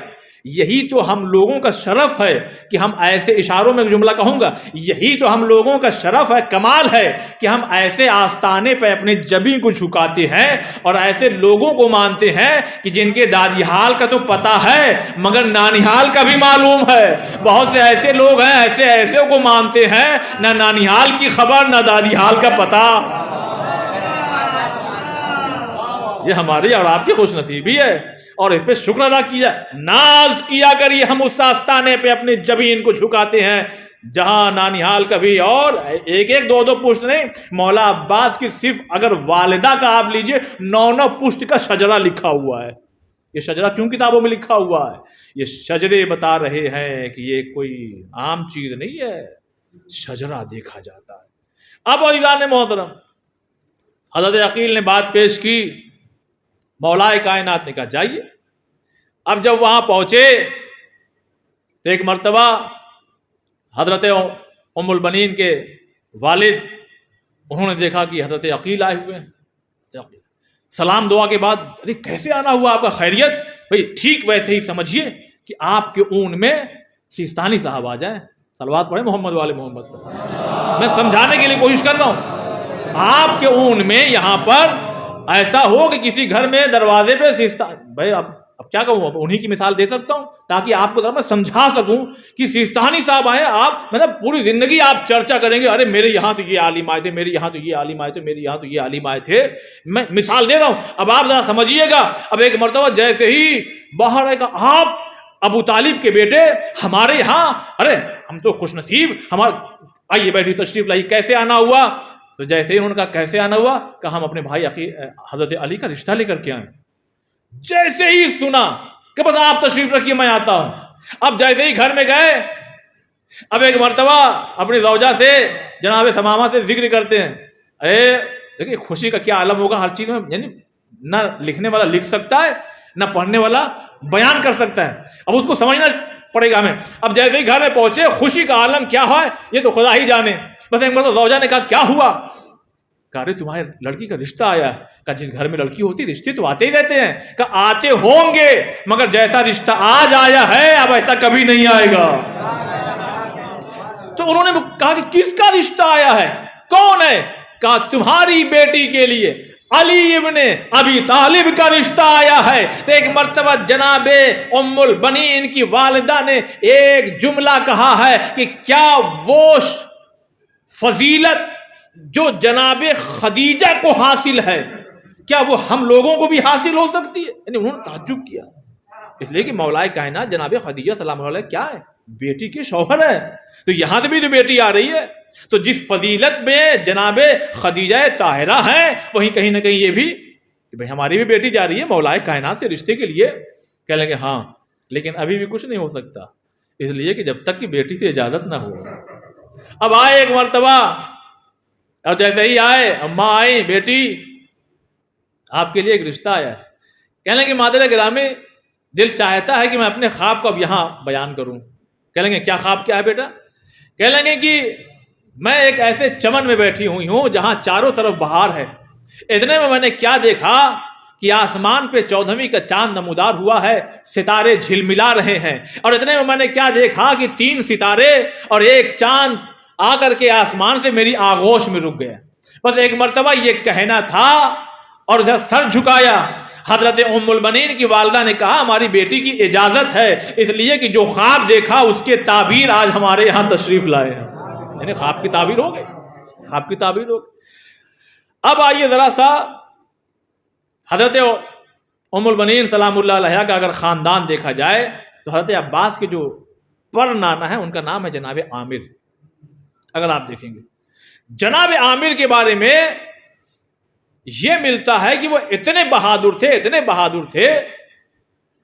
یہی تو ہم لوگوں کا شرف ہے کہ ہم ایسے اشاروں میں جملہ کہوں گا, یہی تو ہم لوگوں کا شرف ہے, کمال ہے کہ ہم ایسے آستانے پہ اپنے جبیں کو جھکاتے ہیں اور ایسے لوگوں کو مانتے ہیں کہ جن کے دادی حال کا تو پتہ ہے مگر نانی حال کا بھی معلوم ہے. بہت سے ایسے لوگ ہیں ایسے کو مانتے ہیں, نہ نانی حال کی خبر نہ دادی حال کا پتہ. یہ ہماری اور آپ کی خوش نصیبی ہے اور اس پہ شکر ادا کیا, ناز کیا کریے. ہم اس آستانے پہ اپنے جبین کو جھکاتے ہیں جہاں نانیہال کا بھی, اور ایک دو پشت نہیں, مولا عباس کی صرف اگر والدہ کا آپ لیجئے 9 پشت کا شجرہ لکھا ہوا ہے. یہ شجرہ کیوں کتابوں میں لکھا ہوا ہے؟ یہ شجرے بتا رہے ہیں کہ یہ کوئی عام چیز نہیں ہے, شجرہ دیکھا جاتا ہے. اب عزیزان محترم, حضرت عقیل نے بات پیش کی, مولائے کائنات نے کہا جائیے. اب جب وہاں پہنچے تو ایک مرتبہ حضرت ام البنین کے والد انہوں نے دیکھا کہ حضرت عقیل آئے ہوئے ہیں. سلام دعا کے بعد, ارے کیسے آنا ہوا آپ کا, خیریت؟ بھئی ٹھیک ویسے ہی سمجھیے کہ آپ کے اون میں سیستانی صاحب آ جائیں. صلوات پڑھیں محمد والے محمد پر. میں سمجھانے کے لیے کوشش کر رہا ہوں, آپ کے اون میں یہاں پر ایسا ہو کہ کسی گھر میں دروازے پہ سیستانی, بھائی اب کیا کہوں, انہی کی مثال دے سکتا ہوں تاکہ آپ کو ذرا میں سمجھا سکوں کہ سیستانی صاحب آئے. آپ مطلب پوری زندگی آپ چرچا کریں گے, ارے میرے یہاں تو یہ عالم آئے تھے, میرے یہاں تو یہ عالم آئے تھے, میرے یہاں تو یہ عالم آئے تھے. میں مثال دے رہا ہوں, اب آپ ذرا سمجھیے گا. اب ایک مرتبہ جیسے ہی باہر آئے گا, آپ ابو طالب کے بیٹے ہمارے یہاں, ارے ہم تو خوش نصیب, آئیے بیٹھی تشریف لائیے, کیسے آنا ہوا؟ تو جیسے ہی انہوں نے کہا کیسے آنا ہوا, کہ ہم اپنے بھائی حضرت علی کا رشتہ لے کر کے آئے. جیسے ہی سنا کہ بس آپ تشریف رکھیے میں آتا ہوں. اب جیسے ہی گھر میں گئے, اب ایک مرتبہ اپنی زوجہ سے جناب ثمامہ سے ذکر کرتے ہیں. ارے دیکھیے خوشی کا کیا عالم ہوگا ہر چیز میں, یعنی نہ لکھنے والا لکھ سکتا ہے نہ پڑھنے والا بیان کر سکتا ہے, اب اس کو سمجھنا پڑے گا ہمیں. اب جیسے ہی گھر میں پہنچے, خوشی کا عالم کیا ہے یہ تو خدا ہی جانے. بس ایک مرتبہ زوجہ نے کہا کیا ہوا؟ کہا ارے تمہارے لڑکی کا رشتہ آیا ہے. کہا جس گھر میں لڑکی ہوتی رشتے تو آتے ہی رہتے ہیں. کہا آتے ہوں گے مگر جیسا رشتہ آج آیا ہے اب ایسا کبھی نہیں آئے گا. تو انہوں نے کہا کہ کس کا رشتہ آیا ہے, کون ہے؟ کہا تمہاری بیٹی کے لیے علی ابن ابی طالب کا رشتہ آیا ہے. تو ایک مرتبہ جناب ام البنین کی والدہ نے ایک جملہ کہا ہے کہ کیا وہ فضیلت جو جناب خدیجہ کو حاصل ہے کیا وہ ہم لوگوں کو بھی حاصل ہو سکتی ہے؟ یعنی انہوں نے تعجب کیا, اس لیے کہ مولا کائنات جناب خدیجہ سلام علیہ کیا ہے, بیٹی کے شوہر ہے. تو یہاں سے بھی تو بیٹی آ رہی ہے, تو جس فضیلت میں جناب خدیجہ طاہرہ ہیں وہیں کہیں نہ کہیں یہ بھی کہ بھئی ہماری بھی بیٹی جا رہی ہے مولا کائنات سے رشتے کے لیے. کہہ لیں گے ہاں لیکن ابھی بھی کچھ نہیں ہو سکتا, اس لیے کہ جب تک کہ بیٹی سے اجازت نہ ہو. اب آئے ایک مرتبہ, اور جیسے ہی آئے اماں آئی, بیٹی آپ کے لیے ایک رشتہ آیا ہے. کہہ لیں گے مادر گرامی دل چاہتا ہے کہ میں اپنے خواب کو اب یہاں بیان کروں. کہہ لیں گے کیا خواب کیا ہے بیٹا؟ کہہ لیں گے کہ میں ایک ایسے چمن میں بیٹھی ہوئی ہوں جہاں چاروں طرف بہار ہے. اتنے میں نے کیا دیکھا کہ آسمان پہ 14ویں کا چاند نمودار ہوا ہے, ستارے جھلملا رہے ہیں. اور اتنے میں نے کیا دیکھا کہ 3 ستارے اور ایک چاند آ کر کے آسمان سے میری آغوش میں رک گیا. بس ایک مرتبہ یہ کہنا تھا اور ادھر سر جھکایا. حضرت ام البنین کی والدہ نے کہا ہماری بیٹی کی اجازت ہے, اس لیے کہ جو خواب دیکھا اس کے تعبیر آج ہمارے یہاں تشریف لائے ہیں. یعنی خواب کی تعبیر ہو گئی, خواب کی تعبیر ہو گئی. اب آئیے ذرا سا حضرت ام البنین سلام اللہ علیہ کا اگر خاندان دیکھا جائے تو حضرت عباس کے جو پر نانا ہے، ان کا نام ہے جناب عامر. اگر آپ دیکھیں گے جناب عامر کے بارے میں یہ ملتا ہے کہ وہ اتنے بہادر تھے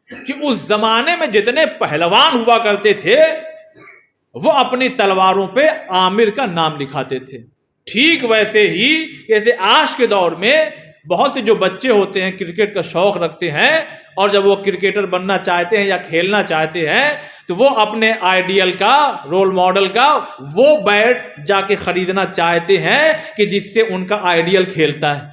کہ اس زمانے میں جتنے پہلوان ہوا کرتے تھے وہ اپنی تلواروں پہ عامر کا نام لکھاتے تھے. ٹھیک ویسے ہی جیسے آج کے دور میں بہت سے جو بچے ہوتے ہیں کرکٹ کا شوق رکھتے ہیں اور جب وہ کرکٹر بننا چاہتے ہیں یا کھیلنا چاہتے ہیں تو وہ اپنے آئیڈیل کا، رول ماڈل کا وہ بیٹ جا کے خریدنا چاہتے ہیں کہ جس سے ان کا آئیڈیل کھیلتا ہے.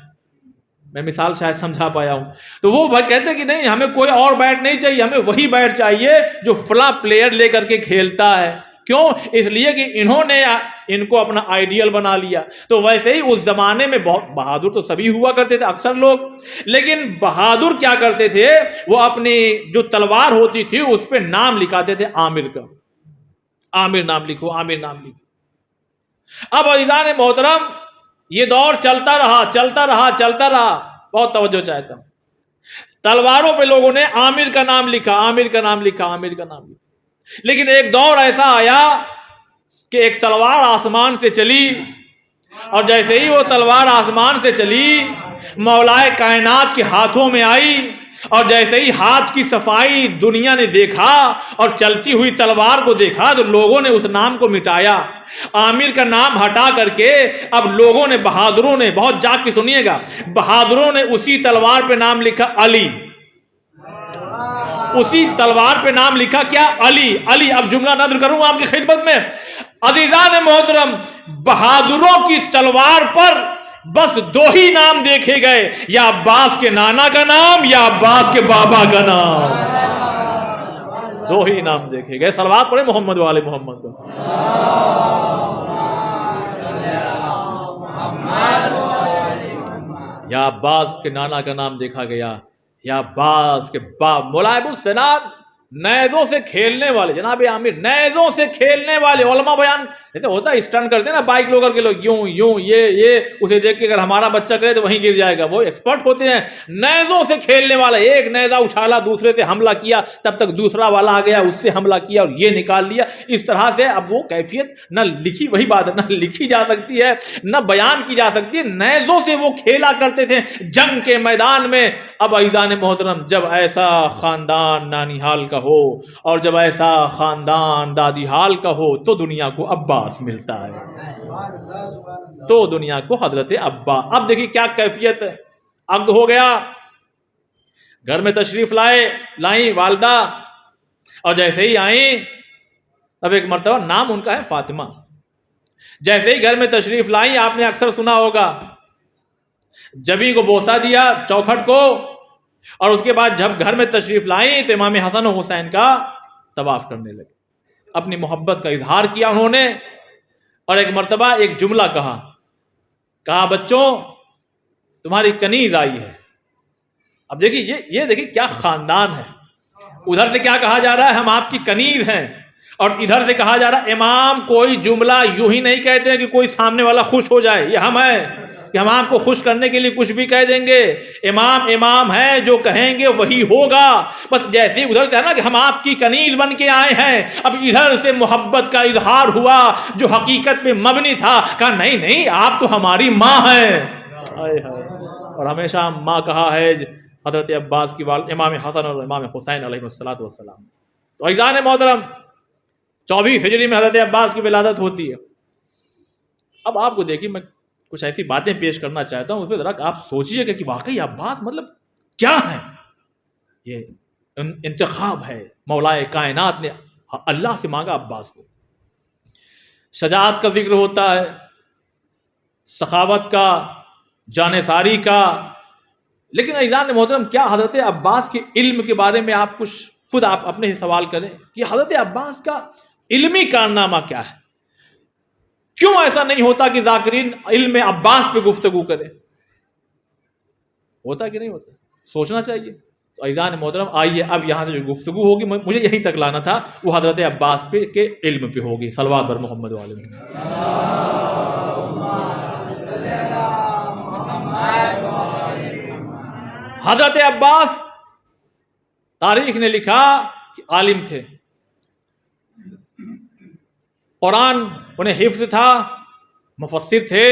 میں مثال شاید سمجھا پایا ہوں. تو وہ کہتے ہیں کہ نہیں، ہمیں کوئی اور بیٹ نہیں چاہیے، ہمیں وہی بیٹ چاہیے جو فلاں پلیئر لے کر کے کھیلتا ہے. کیوں؟ اس لیے کہ انہوں نے ان کو اپنا آئیڈیل بنا لیا. تو ویسے ہی اس زمانے میں بہت بہادر تو سبھی ہوا کرتے تھے اکثر لوگ، لیکن بہادر کیا کرتے تھے، وہ اپنی جو تلوار ہوتی تھی اس پہ نام لکھاتے تھے عامر کا. عامر نام لکھو، عامر نام لکھو. اب عزیزان محترم یہ دور چلتا رہا. بہت توجہ چاہتا ہوں. تلواروں پہ لوگوں نے عامر کا نام لکھا. لیکن ایک دور ایسا آیا کہ ایک تلوار آسمان سے چلی، اور جیسے ہی وہ تلوار آسمان سے چلی مولائے کائنات کے ہاتھوں میں آئی، اور جیسے ہی ہاتھ کی صفائی دنیا نے دیکھا اور چلتی ہوئی تلوار کو دیکھا تو لوگوں نے اس نام کو مٹایا. عامر کا نام ہٹا کر کے اب لوگوں نے، بہادروں نے، بہت جاگ کے سنیے گا، بہادروں نے اسی تلوار پہ نام لکھا علی. اسی تلوار پہ نام لکھا کیا؟ علی. اب جملہ نظر کروں آپ کی خدمت میں. عزیزان محترم بہادروں کی تلوار پر بس دو ہی نام دیکھے گئے، یا عباس کے نانا کا نام یا عباس کے بابا کا نام. دو ہی نام دیکھے گئے. صلوات پڑھے محمد والے محمد کو. یا عباس کے نانا کا نام دیکھا گیا یا عباس کے باپ. مولائب السنان نیزوں سے کھیلنے والے جناب عامر، نیزوں سے کھیلنے والے. علماء بیان ہوتا ہے اسٹنٹ کرتے ہیں نا بائک لوگ کے لوگ، یوں یہ اسے دیکھ کے اگر ہمارا بچہ کرے تو وہیں گر جائے گا. وہ ایکسپرٹ ہوتے ہیں. نیزوں سے کھیلنے والا، ایک نیزہ اچھالا دوسرے سے حملہ کیا، تب تک دوسرا والا آ گیا، اس سے حملہ کیا اور یہ نکال لیا. اس طرح سے اب وہ کیفیت نہ لکھی، وہی بات ہے، نہ لکھی جا سکتی ہے نہ بیان کی جا سکتی ہے. نیزوں سے وہ کھیلا کرتے تھے جنگ کے میدان میں. اب عزیزان محترم جب ایسا خاندان نانی حال کا ہو اور جب ایسا خاندان دادی حال کا ہو تو دنیا کو عباس ملتا ہے، تو دنیا کو حضرت عباس. اب دیکھیے کیا کیفیت ہے. عقد ہو گیا، گھر میں تشریف لائیں والدہ، اور جیسے ہی آئیں اب ایک مرتبہ نام ان کا ہے فاطمہ. جیسے ہی گھر میں تشریف لائیں آپ نے اکثر سنا ہوگا جبی کو بوسہ دیا چوکھٹ کو، اور اس کے بعد جب گھر میں تشریف لائیں تو امام حسن و حسین کا طواف کرنے لگے. اپنی محبت کا اظہار کیا انہوں نے، اور ایک مرتبہ ایک جملہ کہا بچوں تمہاری کنیز آئی ہے. اب دیکھیے یہ دیکھیے کیا خاندان ہے. ادھر سے کیا کہا جا رہا ہے، ہم آپ کی کنیز ہیں، اور ادھر سے کہا جا رہا ہے امام کوئی جملہ یوں ہی نہیں کہتے ہیں کہ کوئی سامنے والا خوش ہو جائے. یہ ہم ہیں کہ ہم آپ کو خوش کرنے کے لیے کچھ بھی کہہ دیں گے. امام ہے، جو کہیں گے وہی ہوگا. بس جیسے ادھر سے ہے نا کہ ہم آپ کی کنیز بن کے آئے ہیں، اب ادھر سے محبت کا اظہار ہوا جو حقیقت میں مبنی تھا. کہا نہیں آپ تو ہماری ماں ہیں. اور ہمیشہ ماں کہا ہے حضرت عباس کی امام حسن اور امام حسین علیہ السلام. تو عزیزان محترم 24 ہجری میں حضرت عباس کی ولادت ہوتی ہے. اب آپ کو دیکھیے میں کچھ ایسی باتیں پیش کرنا چاہتا ہوں، اس پہ ذرا آپ سوچیے کہ واقعی عباس مطلب کیا ہے. یہ انتخاب ہے، مولائے کائنات نے اللہ سے مانگا عباس کو. شجاعت کا ذکر ہوتا ہے، سخاوت کا، جانثاری کا. لیکن عزیزان محترم کیا حضرت عباس کے علم کے بارے میں آپ کچھ خود آپ اپنے سوال کریں کہ حضرت عباس کا علمی کارنامہ کیا ہے؟ کیوں ایسا نہیں ہوتا کہ ذاکرین علم عباس پہ گفتگو کرے؟ ہوتا کہ نہیں ہوتا؟ سوچنا چاہیے. تو عزیزان محترم آئیے اب یہاں سے جو گفتگو ہوگی مجھے یہیں تک لانا تھا، وہ حضرت عباس پہ کے علم پہ ہوگی. صلوات بر محمد والے. حضرت عباس تاریخ نے لکھا کہ عالم تھے، قرآن انہیں حفظ تھا، مفسر تھے،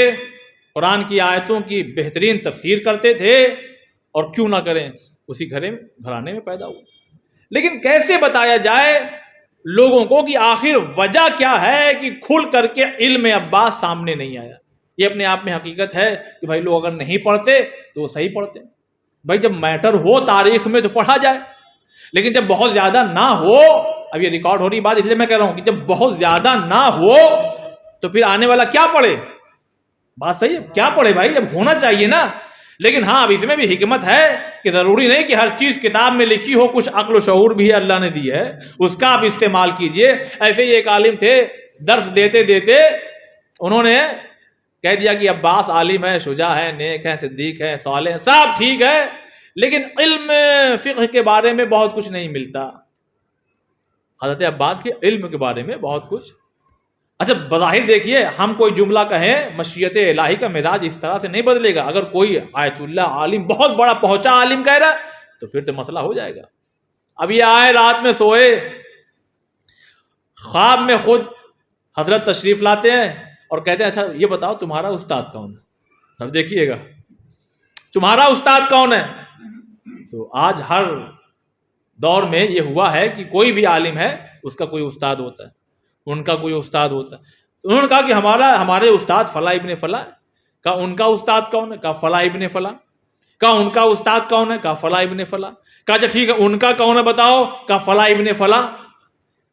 قرآن کی آیتوں کی بہترین تفسیر کرتے تھے، اور کیوں نہ کریں، اسی گھرانے میں پیدا ہوئے۔ لیکن کیسے بتایا جائے لوگوں کو کہ آخر وجہ کیا ہے کہ کھل کر کے علم عباس سامنے نہیں آیا؟ یہ اپنے آپ میں حقیقت ہے کہ بھائی لوگ اگر نہیں پڑھتے تو وہ صحیح پڑھتے، بھائی جب میٹر ہو تاریخ میں تو پڑھا جائے، لیکن جب بہت زیادہ نہ ہو، اب یہ ریکارڈ ہو رہی بات اس لیے میں کہہ رہا ہوں کہ جب بہت زیادہ نہ ہو تو پھر آنے والا کیا پڑھے؟ بات صحیح ہے، کیا پڑھے بھائی؟ جب ہونا چاہیے نا۔ لیکن ہاں اب اس میں بھی حکمت ہے کہ ضروری نہیں کہ ہر چیز کتاب میں لکھی ہو، کچھ عقل و شعور بھی اللہ نے دی ہے، اس کا آپ استعمال کیجئے۔ ایسے ہی ایک عالم تھے، درس دیتے دیتے انہوں نے کہہ دیا کہ عباس عالم ہے، شجاع ہے، نیک ہے، صدیق ہے، صالح ہے، سب ٹھیک ہے، لیکن علم فقہ کے بارے میں بہت کچھ نہیں ملتا۔ حضرت عباس کے علم کے بارے میں بہت کچھ۔ اچھا بظاہر دیکھیے، ہم کوئی جملہ کہیں، مشیت الہی کا مزاج اس طرح سے نہیں بدلے گا۔ اگر کوئی آیت اللہ عالم، بہت بڑا پہنچا عالم کہہ رہا ہے تو پھر تو مسئلہ ہو جائے گا۔ اب یہ آئے رات میں سوئے، خواب میں خود حضرت تشریف لاتے ہیں اور کہتے ہیں اچھا یہ بتاؤ تمہارا استاد کون ہے؟ اب دیکھیے گا تمہارا استاد کون ہے؟ تو آج ہر دور میں یہ ہوا ہے کہ کوئی بھی عالم ہے اس کا کوئی استاد ہوتا ہے، ان کا کوئی استاد ہوتا ہے۔ تو انہوں نے کہا کہ ہمارے استاد فلاں ابن فلاں۔ کہا ان کا استاد کون ہے؟ کہا فلاں ابن فلاں۔ کہا ان کا استاد کون ہے؟ کہا فلاں ابن فلاں۔ کہا اچھا ٹھیک ہے ان کا کون ہے بتاؤ؟ کہا فلاں ابن فلاں۔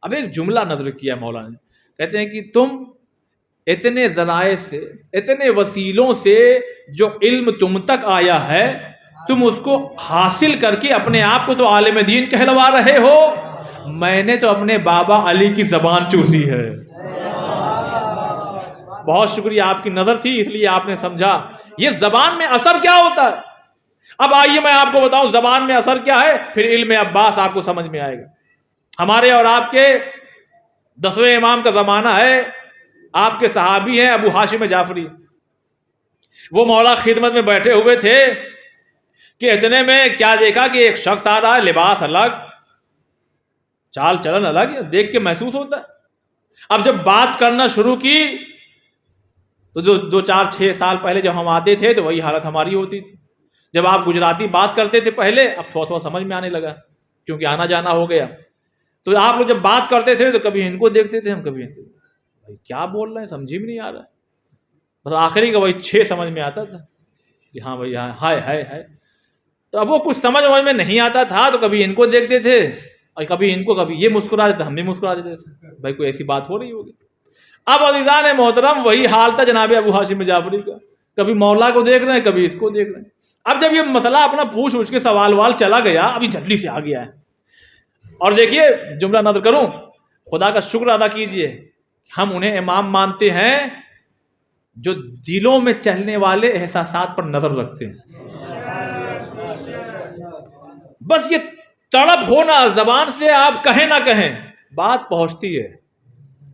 اب ایک جملہ نظر کیا مولانا نے، کہتے ہیں کہ تم اتنے ذرائع سے، اتنے وسیلوں سے جو علم تم تک آیا ہے، تم اس کو حاصل کر کے اپنے آپ کو تو عالم دین کہلوا رہے ہو، میں نے تو اپنے بابا علی کی زبان چوسی ہے۔ بہت شکریہ، آپ کی نظر تھی اس لیے آپ نے سمجھا یہ زبان میں اثر کیا ہوتا ہے۔ اب آئیے میں آپ کو بتاؤں زبان میں اثر کیا ہے، پھر علم عباس آپ کو سمجھ میں آئے گا۔ ہمارے اور آپ کے 10ویں امام کا زمانہ ہے، آپ کے صحابی ہیں ابو ہاشم جعفری، وہ مولا خدمت میں بیٹھے ہوئے تھے کہ اتنے میں کیا دیکھا کہ ایک شخص آ رہا ہے، لباس الگ، چال چلن الگ، دیکھ کے محسوس ہوتا ہے۔ اب جب بات کرنا شروع کی تو جو 2-4-6 سال پہلے جب ہم آتے تھے تو وہی حالت ہماری ہوتی تھی۔ جب آپ گجراتی بات کرتے تھے پہلے، اب تھوڑا تھوڑا سمجھ میں آنے لگا کیونکہ آنا جانا ہو گیا۔ تو آپ لوگ جب بات کرتے تھے تو کبھی ان کو دیکھتے تھے، ہم کبھی ان کو، بھائی کیا بول رہے ہیں سمجھ بھی نہیں آ رہا ہے، بس آخری کا وہی 6 سمجھ میں آتا تھا کہ ہاں بھائی ہائے ہائے ہائے۔ تو اب وہ کچھ سمجھ میں نہیں آتا تھا تو کبھی ان کو دیکھتے تھے اور کبھی ان کو، کبھی یہ مسکرا دیتے، ہم بھی مسکرا دیتے تھے، بھائی کوئی ایسی بات ہو رہی ہوگی۔ اب عزیزان محترم وہی حال تھا جناب ابو ہاشم جعفری کا، کبھی مولا کو دیکھ رہے ہیں کبھی اس کو دیکھ رہے ہیں۔ اب جب یہ مسئلہ اپنا پوچھ کے سوال وال چلا گیا، ابھی جلدی سے آ گیا ہے۔ اور دیکھیے جملہ نظر کروں، خدا کا شکر ادا کیجئے ہم انہیں امام مانتے ہیں جو دلوں میں چلنے والے احساسات پر نظر رکھتے ہیں۔ بس یہ تڑپ ہونا زبان سے، آپ کہیں نہ کہیں بات پہنچتی ہے۔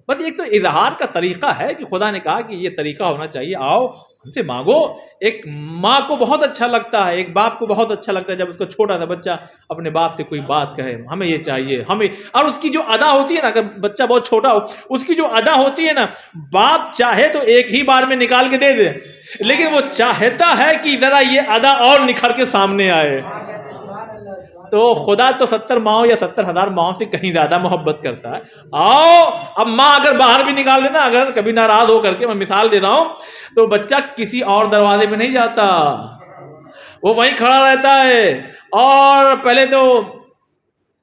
بس ایک تو اظہار کا طریقہ ہے کہ خدا نے کہا کہ یہ طریقہ ہونا چاہیے، آؤ ہم سے مانگو۔ ایک ماں کو بہت اچھا لگتا ہے، ایک باپ کو بہت اچھا لگتا ہے جب اس کا چھوٹا سا بچہ اپنے باپ سے کوئی بات کہے، ہمیں یہ چاہیے، ہمیں، اور اس کی جو ادا ہوتی ہے نا، اگر بچہ بہت چھوٹا ہو، اس کی جو ادا ہوتی ہے نا، باپ چاہے تو ایک ہی بار میں نکال کے دے دے، لیکن وہ چاہتا ہے کہ ذرا یہ ادا اور نکھر کے سامنے آئے۔ تو خدا تو 70 ماؤں یا 70,000 ماؤں سے کہیں زیادہ محبت کرتا ہے۔ آؤ، اب ماں اگر باہر بھی نکال دینا، اگر کبھی ناراض ہو کر کے، میں مثال دے رہا ہوں، تو بچہ کسی اور دروازے پہ نہیں جاتا، وہ وہیں کھڑا رہتا ہے اور پہلے تو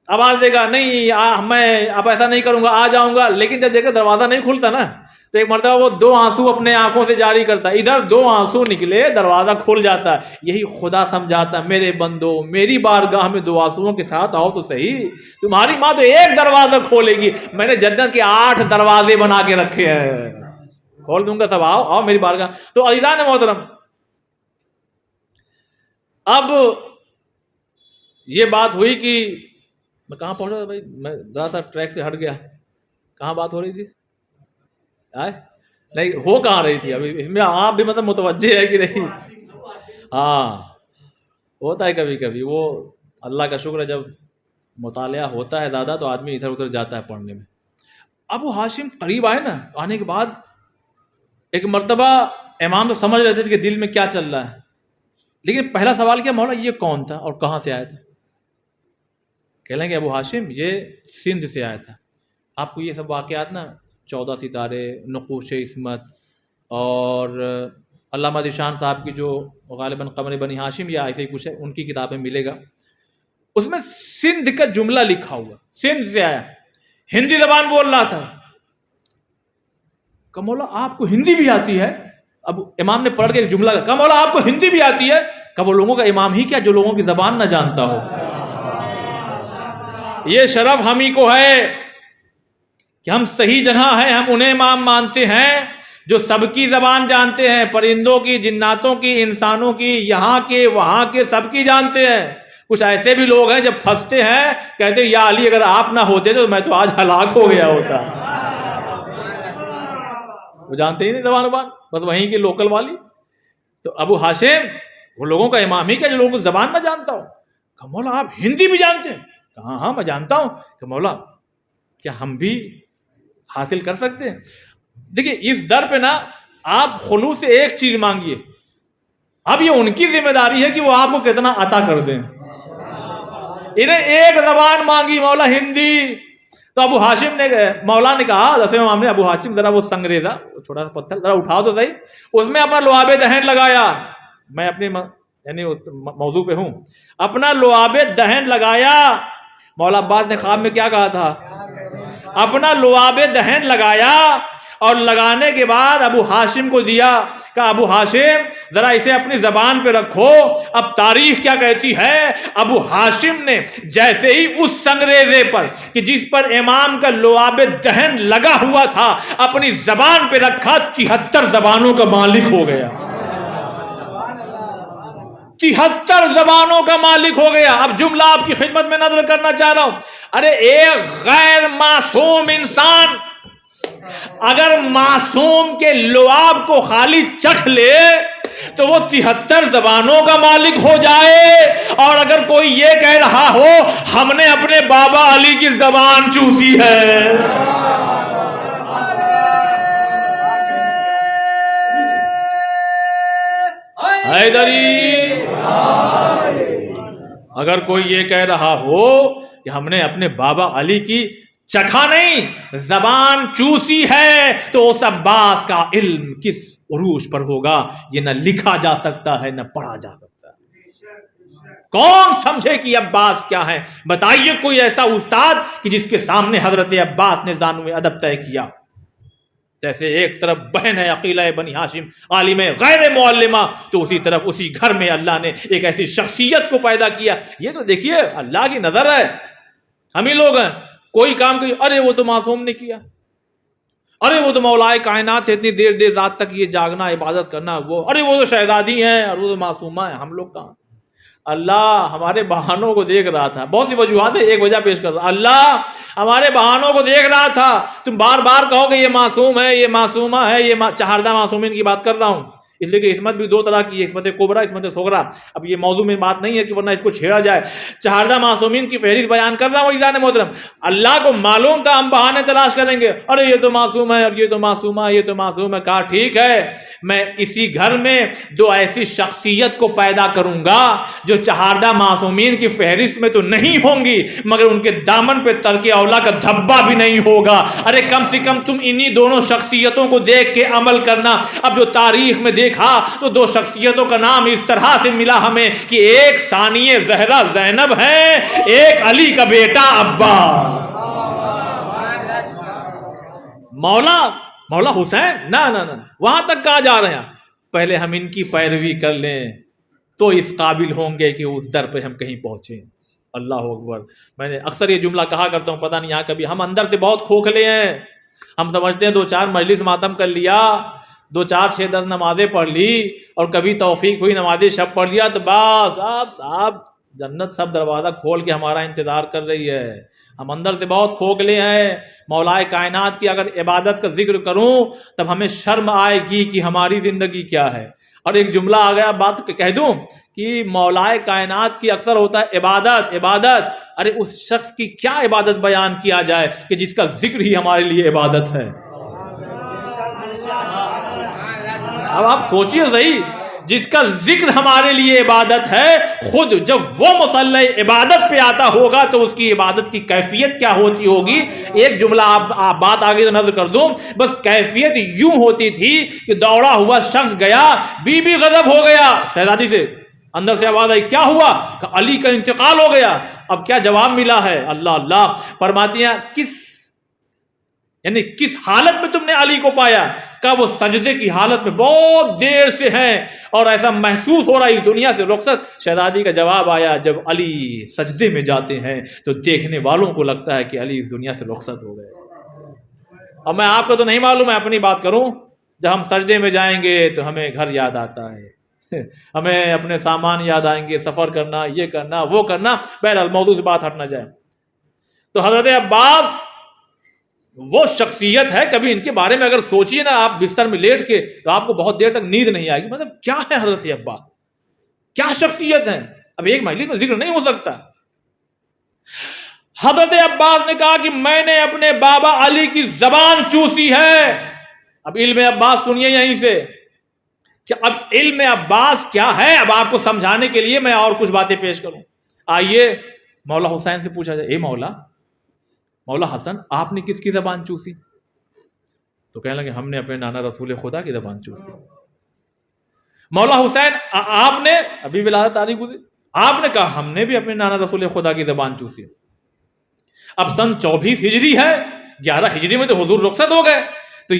آواز دے گا، نہیں میں اب ایسا نہیں کروں گا، آ جاؤں گا، لیکن جب دیکھا دروازہ نہیں کھلتا نا، تو ایک مرتبہ وہ 2 آنسو اپنے آنکھوں سے جاری کرتا ہے، ادھر 2 آنسو نکلے، دروازہ کھل جاتا ہے۔ یہی خدا سمجھاتا ہے، میرے بندو میری بارگاہ میں 2 آنسوؤں کے ساتھ آؤ تو صحیح، تمہاری ماں تو ایک دروازہ کھولے گی، میں نے جنت کے 8 دروازے بنا کے رکھے ہیں، کھول دوں گا سب، آؤ میری بارگاہ۔ تو عزیزان محترم، اب یہ بات ہوئی کہ میں کہاں پہنچا تھا بھائی، میں ذرا سا ٹریک سے ہٹ گیا، کہاں بات ہو رہی تھی؟ نہیں ہو کہاں رہی تھی؟ ابھی اس میں آپ بھی مطلب متوجہ ہے کہ نہیں؟ ہاں ہوتا ہے کبھی کبھی، وہ اللہ کا شکر ہے جب مطالعہ ہوتا ہے زیادہ تو آدمی ادھر ادھر جاتا ہے پڑھنے میں۔ ابو ہاشم قریب آئے نا، آنے کے بعد ایک مرتبہ امام تو سمجھ رہے تھے کہ دل میں کیا چل رہا ہے، لیکن پہلا سوال کیا، مولا یہ کون تھا اور کہاں سے آیا تھا؟ کہہ لیں گے ابو ہاشم یہ سندھ سے آیا تھا. آپ کو یہ سب واقعات نا 14 ستارے، نقوش عصمت اور علامہ ذیشان صاحب کی جو غالباً قمر بنی ہاشم یا ایسے ہی کچھ ہے ان کی کتابیں ملے گا، اس میں سندھ کا جملہ لکھا ہوا، سندھ سے آیا، ہندی زبان بول رہا تھا. کہ مولا آپ کو ہندی بھی آتی ہے؟ اب امام نے پڑھ کے ایک جملہ کہا مولا آپ کو ہندی بھی آتی ہے؟ کہ وہ لوگوں کا امام ہی کیا جو لوگوں کی زبان نہ جانتا ہو. یہ شرف ہم ہی کو ہے کہ ہم صحیح جگہ ہیں، ہم انہیں امام مانتے ہیں جو سب کی زبان جانتے ہیں، پرندوں کی، جناتوں کی، انسانوں کی، یہاں کے وہاں کے، سب کی جانتے ہیں. کچھ ایسے بھی لوگ ہیں جب پھنستے ہیں کہتے ہیں یا علی اگر آپ نہ ہوتے تو میں تو آج ہلاک ہو گیا ہوتا. وہ جانتے ہی نہیں زبان، بس وہیں کی لوکل والی. تو ابو ہاشم وہ لوگوں کا امام ہی کیا جو لوگوں کو زبان نہ جانتا ہو. کہ مولا آپ ہندی بھی جانتے ہیں؟ ہاں ہاں میں جانتا ہوں. کہ مولا کیا ہم بھی حاصل کر سکتے ہیں؟ دیکھیے اس در پہ نا آپ خلوص سے ایک چیز مانگیے، اب یہ ان کی ذمہ داری ہے کہ وہ آپ کو کتنا عطا کر دیں. انہیں ایک زبان مانگی مولا ہندی، تو ابو ہاشم نے، مولا نے کہا جیسے امام نے، ابو ہاشم ذرا وہ سنگریزہ چھوٹا سا پتھر ذرا اٹھاؤ تو صحیح، اس میں اپنا لعاب دہن لگایا. میں اپنی یعنی موضوع پہ ہوں، اپنا لعاب دہن لگایا. مولا عباس نے خواب میں کیا کہا تھا؟ اپنا لعاب دہن لگایا اور لگانے کے بعد ابو ہاشم کو دیا. کہا ابو ہاشم ذرا اسے اپنی زبان پہ رکھو. اب تاریخ کیا کہتی ہے، ابو ہاشم نے جیسے ہی اس سنگریزے پر کہ جس پر امام کا لعاب دہن لگا ہوا تھا اپنی زبان پہ رکھا، 73 زبانوں کا مالک ہو گیا. 73 زبانوں کا مالک ہو گیا. اب جملہ آپ کی خدمت میں نظر کرنا چاہ رہا ہوں. ارے ایک غیر معصوم انسان اگر معصوم کے لعاب کو خالی چکھ لے تو وہ 73 زبانوں کا مالک ہو جائے. اور اگر کوئی یہ کہہ رہا ہو ہم نے اپنے بابا علی کی زبان چوسی ہے، حیدری، اگر کوئی یہ کہہ رہا ہو کہ ہم نے اپنے بابا علی کی چکھا نہیں زبان چوسی ہے تو اس عباس کا علم کس عروج پر ہوگا؟ یہ نہ لکھا جا سکتا ہے نہ پڑھا جا سکتا ہے. کون سمجھے کہ عباس کیا ہے؟ بتائیے کوئی ایسا استاد کہ جس کے سامنے حضرت عباس نے زانو ادب طے کیا. جیسے ایک طرف بہن ہے عقیلہ بنی ہاشم عالم غیر معلمہ، تو اسی طرف اسی گھر میں اللہ نے ایک ایسی شخصیت کو پیدا کیا. یہ تو دیکھیے اللہ کی نظر ہے. ہم ہی لوگ ہیں کوئی کام کی ارے وہ تو معصوم نے کیا، ارے وہ تو مولائے کائنات ہے اتنی دیر دیر رات تک یہ جاگنا عبادت کرنا، وہ ارے وہ تو شہزادی ہیں اور وہ تو معصومہ ہیں. ہم لوگ کہاں؟ اللہ ہمارے بہانوں کو دیکھ رہا تھا. بہت سی وجوہات ہے، ایک وجہ پیش کر رہا، اللہ ہمارے بہانوں کو دیکھ رہا تھا. تم بار بار کہو کہ یہ معصوم ہے، یہ معصومہ ہے، یہ چہاردہ معصومین کی بات کر رہا ہوں. اس لیے کہ عصمت بھی دو طرح کی ہے، عصمت کبریٰ، عصمت صغریٰ. اب یہ موضوع میں بات نہیں ہے کہ ورنہ اس کو چھیڑا جائے. چہاردہ معصومین کی فہرست بیان کر رہا ہوں. عزیزان محترم اللہ کو معلوم تھا ہم بہانے تلاش کریں گے، ارے یہ تو معصوم ہے اور یہ تو معصومہ ہے، یہ تو معصوم ہے. کہا ٹھیک ہے میں اسی گھر میں دو ایسی شخصیت کو پیدا کروں گا جو چہاردہ معصومین کی فہرست میں تو نہیں ہوں گی مگر ان کے دامن پہ ترک اولا کا دھبا بھی نہیں ہوگا. ارے کم سے کم تم انہی دونوں شخصیتوں کو دیکھ کے عمل کرنا. اب جو تاریخ میں دیکھا تو دو شخصیتوں کا نام اس طرح سے ملا ہمیں کہ ایک ثانیہ زہرا زینب ہے، ایک علی کا بیٹا عباس. مولا حسین نہ وہاں تک کہاں جا رہے ہیں؟ پہلے ہم ان کی پیروی کر لیں تو اس قابل ہوں گے کہ اس در پہ ہم کہیں پہنچیں. اللہ اکبر. میں نے اکثر یہ جملہ کہا کرتا ہوں، پتہ نہیں یہاں کبھی ہم اندر سے بہت کھوکھلے ہیں. ہم سمجھتے ہیں 2-4 مجلس ماتم کر لیا، 2-4-6-10 نمازیں پڑھ لی اور کبھی توفیق ہوئی نماز شب پڑھ لیا تو بس صاحب جنت سب دروازہ کھول کے ہمارا انتظار کر رہی ہے. ہم اندر سے بہت کھوکھلے ہیں. مولائے کائنات کی اگر عبادت کا ذکر کروں تب ہمیں شرم آئے گی کہ ہماری زندگی کیا ہے. اور ایک جملہ آ گیا بات کہہ دوں کہ مولائے کائنات کی اکثر ہوتا ہے عبادت عبادت. ارے اس شخص کی کیا عبادت بیان کیا جائے کہ جس کا ذکر ہی ہمارے لیے عبادت ہے. اب آپ سوچئے صحیح, جس کا ذکر ہمارے لیے عبادت ہے, خود جب وہ مصلی عبادت پہ آتا ہوگا تو اس کی عبادت کی کیفیت کیا ہوتی ہوگی. ایک جملہ آپ بات آگے تو نظر کر دوں, بس کیفیت یوں ہوتی تھی کہ دوڑا ہوا شخص گیا, بی بی غضب ہو گیا شہزادی سے, اندر سے آواز آئی کیا ہوا, کہ علی کا انتقال ہو گیا. اب کیا جواب ملا ہے, اللہ اللہ فرماتی ہیں کس حالت میں تم نے علی کو پایا, کہ وہ سجدے کی حالت میں بہت دیر سے ہیں اور ایسا محسوس ہو رہا ہے اس دنیا سے رخصت. شہزادی کا جواب آیا جب علی سجدے میں جاتے ہیں تو دیکھنے والوں کو لگتا ہے کہ علی اس دنیا سے رخصت ہو گئے. اور میں آپ کو تو نہیں معلوم, میں اپنی بات کروں, جب ہم سجدے میں جائیں گے تو ہمیں گھر یاد آتا ہے, ہمیں اپنے سامان یاد آئیں گے, سفر کرنا, یہ کرنا, وہ کرنا. بہرحال موضوع سے بات ہٹ نہ جائے. تو حضرت عباس وہ شخصیت ہے, کبھی ان کے بارے میں اگر سوچیے نا آپ بستر میں لیٹ کے تو آپ کو بہت دیر تک نیند نہیں آئے گی. مطلب کیا ہے حضرت عباس, کیا شخصیت ہے, اب ایک مجلس میں ذکر نہیں ہو سکتا. حضرت عباس نے کہا کہ میں نے اپنے بابا علی کی زبان چوسی ہے. اب علم عباس سنیے یہیں سے, کہ اب علم عباس کیا ہے, اب آپ کو سمجھانے کے لیے میں اور کچھ باتیں پیش کروں. آئیے مولا حسین سے پوچھا جائے, اے مولا حسن آپ نے کس کی زبان چوسی؟ تو کہنے لگے ہم نے اپنے نانا رسول خدا کی زبان چوسی. مولا حسین آپ نے, ابھی ولادت تاریخ گزری, آپ نے کہا ہم نے بھی اپنے نانا رسول خدا کی زبان چوسی. اب سن 24 ہجری ہے, 11 ہجری میں تو حضور رخصت ہو گئے, تو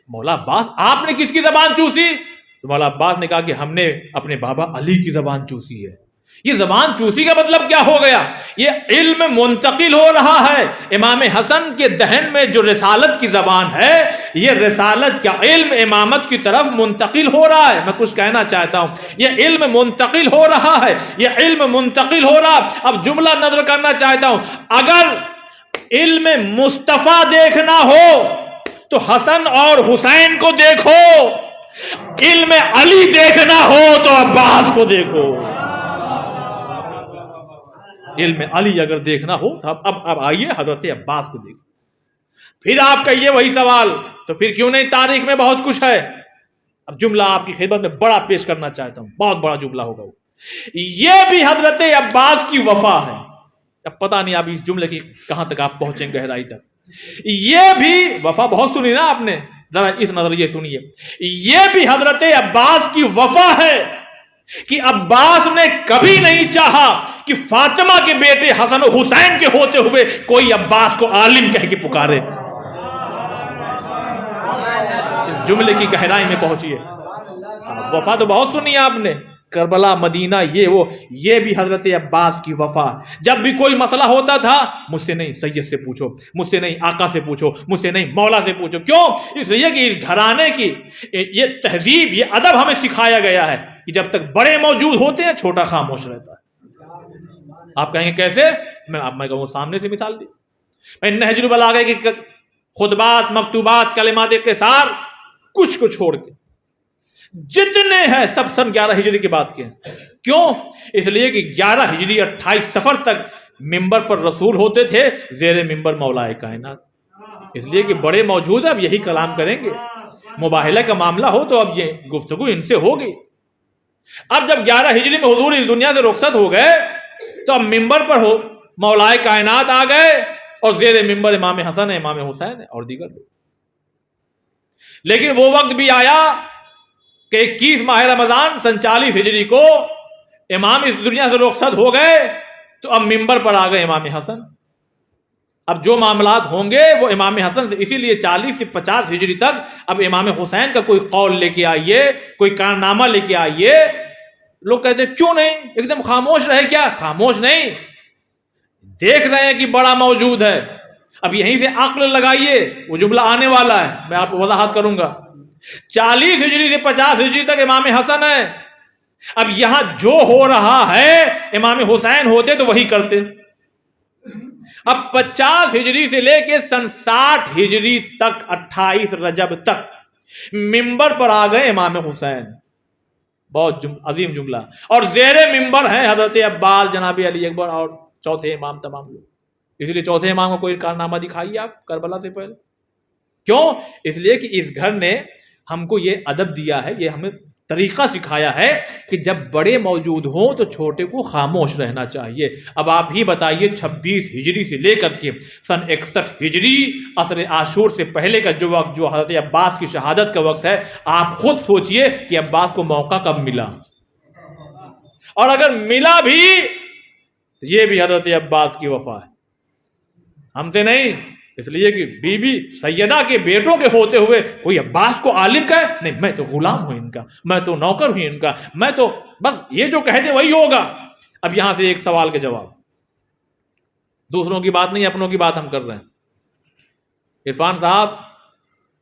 مولا عباس آپ نے کس کی زبان چوسی؟ تو مولا عباس نے کہا کہ ہم نے اپنے بابا علی کی زبان چوسی ہے. یہ زبان چوسی کا مطلب کیا ہو گیا, یہ علم منتقل ہو رہا ہے. امام حسن کے دہن میں جو رسالت کی زبان ہے, یہ رسالت کا علم امامت کی طرف منتقل ہو رہا ہے. میں کچھ کہنا چاہتا ہوں, یہ علم منتقل ہو رہا ہے, یہ علم منتقل ہو رہا. اب جملہ نظر کرنا چاہتا ہوں, اگر علم مصطفیٰ دیکھنا ہو تو حسن اور حسین کو دیکھو, علم علی دیکھنا ہو تو عباس کو دیکھو. علم علی اگر دیکھنا ہو تو اب آئیے حضرت عباس کو دیکھیں. پھر آپ کہیے وہی سوال, تو پھر کیوں نہیں تاریخ میں بہت کچھ ہے. اب جملہ آپ کی خدمت میں بڑا پیش کرنا چاہتا ہوں, بہت بڑا جملہ ہوگا وہ. یہ بھی حضرت عباس کی وفا ہے. اب پتہ نہیں آپ اس جملے کی کہاں تک آپ پہنچیں گہرائی تک. یہ بھی وفا بہت سنی نا آپ نے, ذرا اس نظریے سنیے. یہ بھی حضرت عباس کی وفا ہے کہ عباس نے کبھی نہیں چاہا کہ فاطمہ کے بیٹے حسن و حسین کے ہوتے ہوئے کوئی عباس کو عالم کہہ کے پکارے. اس جملے کی گہرائی میں پہنچیے. وفا تو بہت سنی آپ نے, کربلا, مدینہ, یہ بھی حضرت عباس کی وفا. جب بھی کوئی مسئلہ ہوتا تھا, مجھ سے نہیں سید سے پوچھو, مجھ سے نہیں آقا سے پوچھو, مجھ سے نہیں مولا سے پوچھو. کیوں؟ اس لیے کہ اس گھرانے کی یہ تہذیب, یہ ادب ہمیں سکھایا گیا ہے کہ جب تک بڑے موجود ہوتے ہیں چھوٹا خاموش رہتا ہے. آپ کہیں گے کیسے؟ میں کہوں سامنے سے مثال دی. میں نہج البلاغہ کی خطبات, مکتوبات, کلمات قصار کچھ کو چھوڑ کے جتنے ہیں سب سن 11 ہجری کے بعد کے ہیں. کیوں؟ اس لیے کہ 11 ہجری 28 صفر تک ممبر پر رسول ہوتے تھے, زیر ممبر مولائے کائنات. اس لیے کہ بڑے موجود ہیں, اب یہی کلام کریں گے. مباہلہ کا معاملہ ہو تو اب یہ گفتگو ان سے ہوگی. اب جب 11 ہجری میں حضور اس دنیا سے رخصت ہو گئے تو اب ممبر پر مولائے کائنات آ گئے اور زیر ممبر امام حسن ہے, امام حسین ہے اور دیگر لوگ. لیکن وہ وقت بھی آیا کہ 21 ماہ رمضان سن 40 ہجری کو امام اس دنیا سے رخصت ہو گئے تو اب ممبر پر آ گئے امام حسن. اب جو معاملات ہوں گے وہ امام حسن سے, اسی لیے 40 سے 50 ہجری تک اب امام حسین کا کوئی قول لے کے آئیے, کوئی کارنامہ لے کے آئیے. لوگ کہتے ہیں کیوں نہیں, ایک دم خاموش رہے. کیا خاموش نہیں, دیکھ رہے ہیں کہ بڑا موجود ہے. اب یہیں سے عقل لگائیے, وہ جملہ آنے والا ہے, میں آپ کو وضاحت کروں گا. 40 ہجری سے 50 ہجری تک امام حسن ہے. اب یہاں جو ہو رہا ہے امام حسین ہوتے تو وہی کرتے. اب 50 ہجری سے لے کے سن 60 ہجری تک 28 رجب تک ممبر پر آ گئے امام حسین. بہت عظیم جملہ. اور زیر ممبر ہیں حضرت عباس، جناب علی اکبر اور چوتھے امام تمام لوگ. اس لیے چوتھے امام کو کوئی کارنامہ دکھائیے آپ کربلا سے پہلے. کیوں؟ اس لیے کہ اس گھر نے ہم کو یہ ادب دیا ہے، یہ ہمیں طریقہ سکھایا ہے کہ جب بڑے موجود ہوں تو چھوٹے کو خاموش رہنا چاہیے. اب آپ ہی بتائیے 26 ہجری سے لے کر کے سن 61 ہجری عصر عاشور سے پہلے کا جو وقت، جو حضرت عباس کی شہادت کا وقت ہے، آپ خود سوچئے کہ عباس کو موقع کب ملا، اور اگر ملا بھی تو یہ بھی حضرت عباس کی وفا ہے، ہم سے نہیں. اس لیے کہ بی بی سیدہ کے بیٹوں کے ہوتے ہوئے کوئی عباس کو عالم کہے، نہیں میں تو غلام ہوں ان کا، میں تو نوکر ہوں ان کا، میں تو بس یہ جو کہہ دے وہی ہوگا. اب یہاں سے ایک سوال کے جواب، دوسروں کی بات نہیں اپنوں کی بات ہم کر رہے ہیں. عرفان صاحب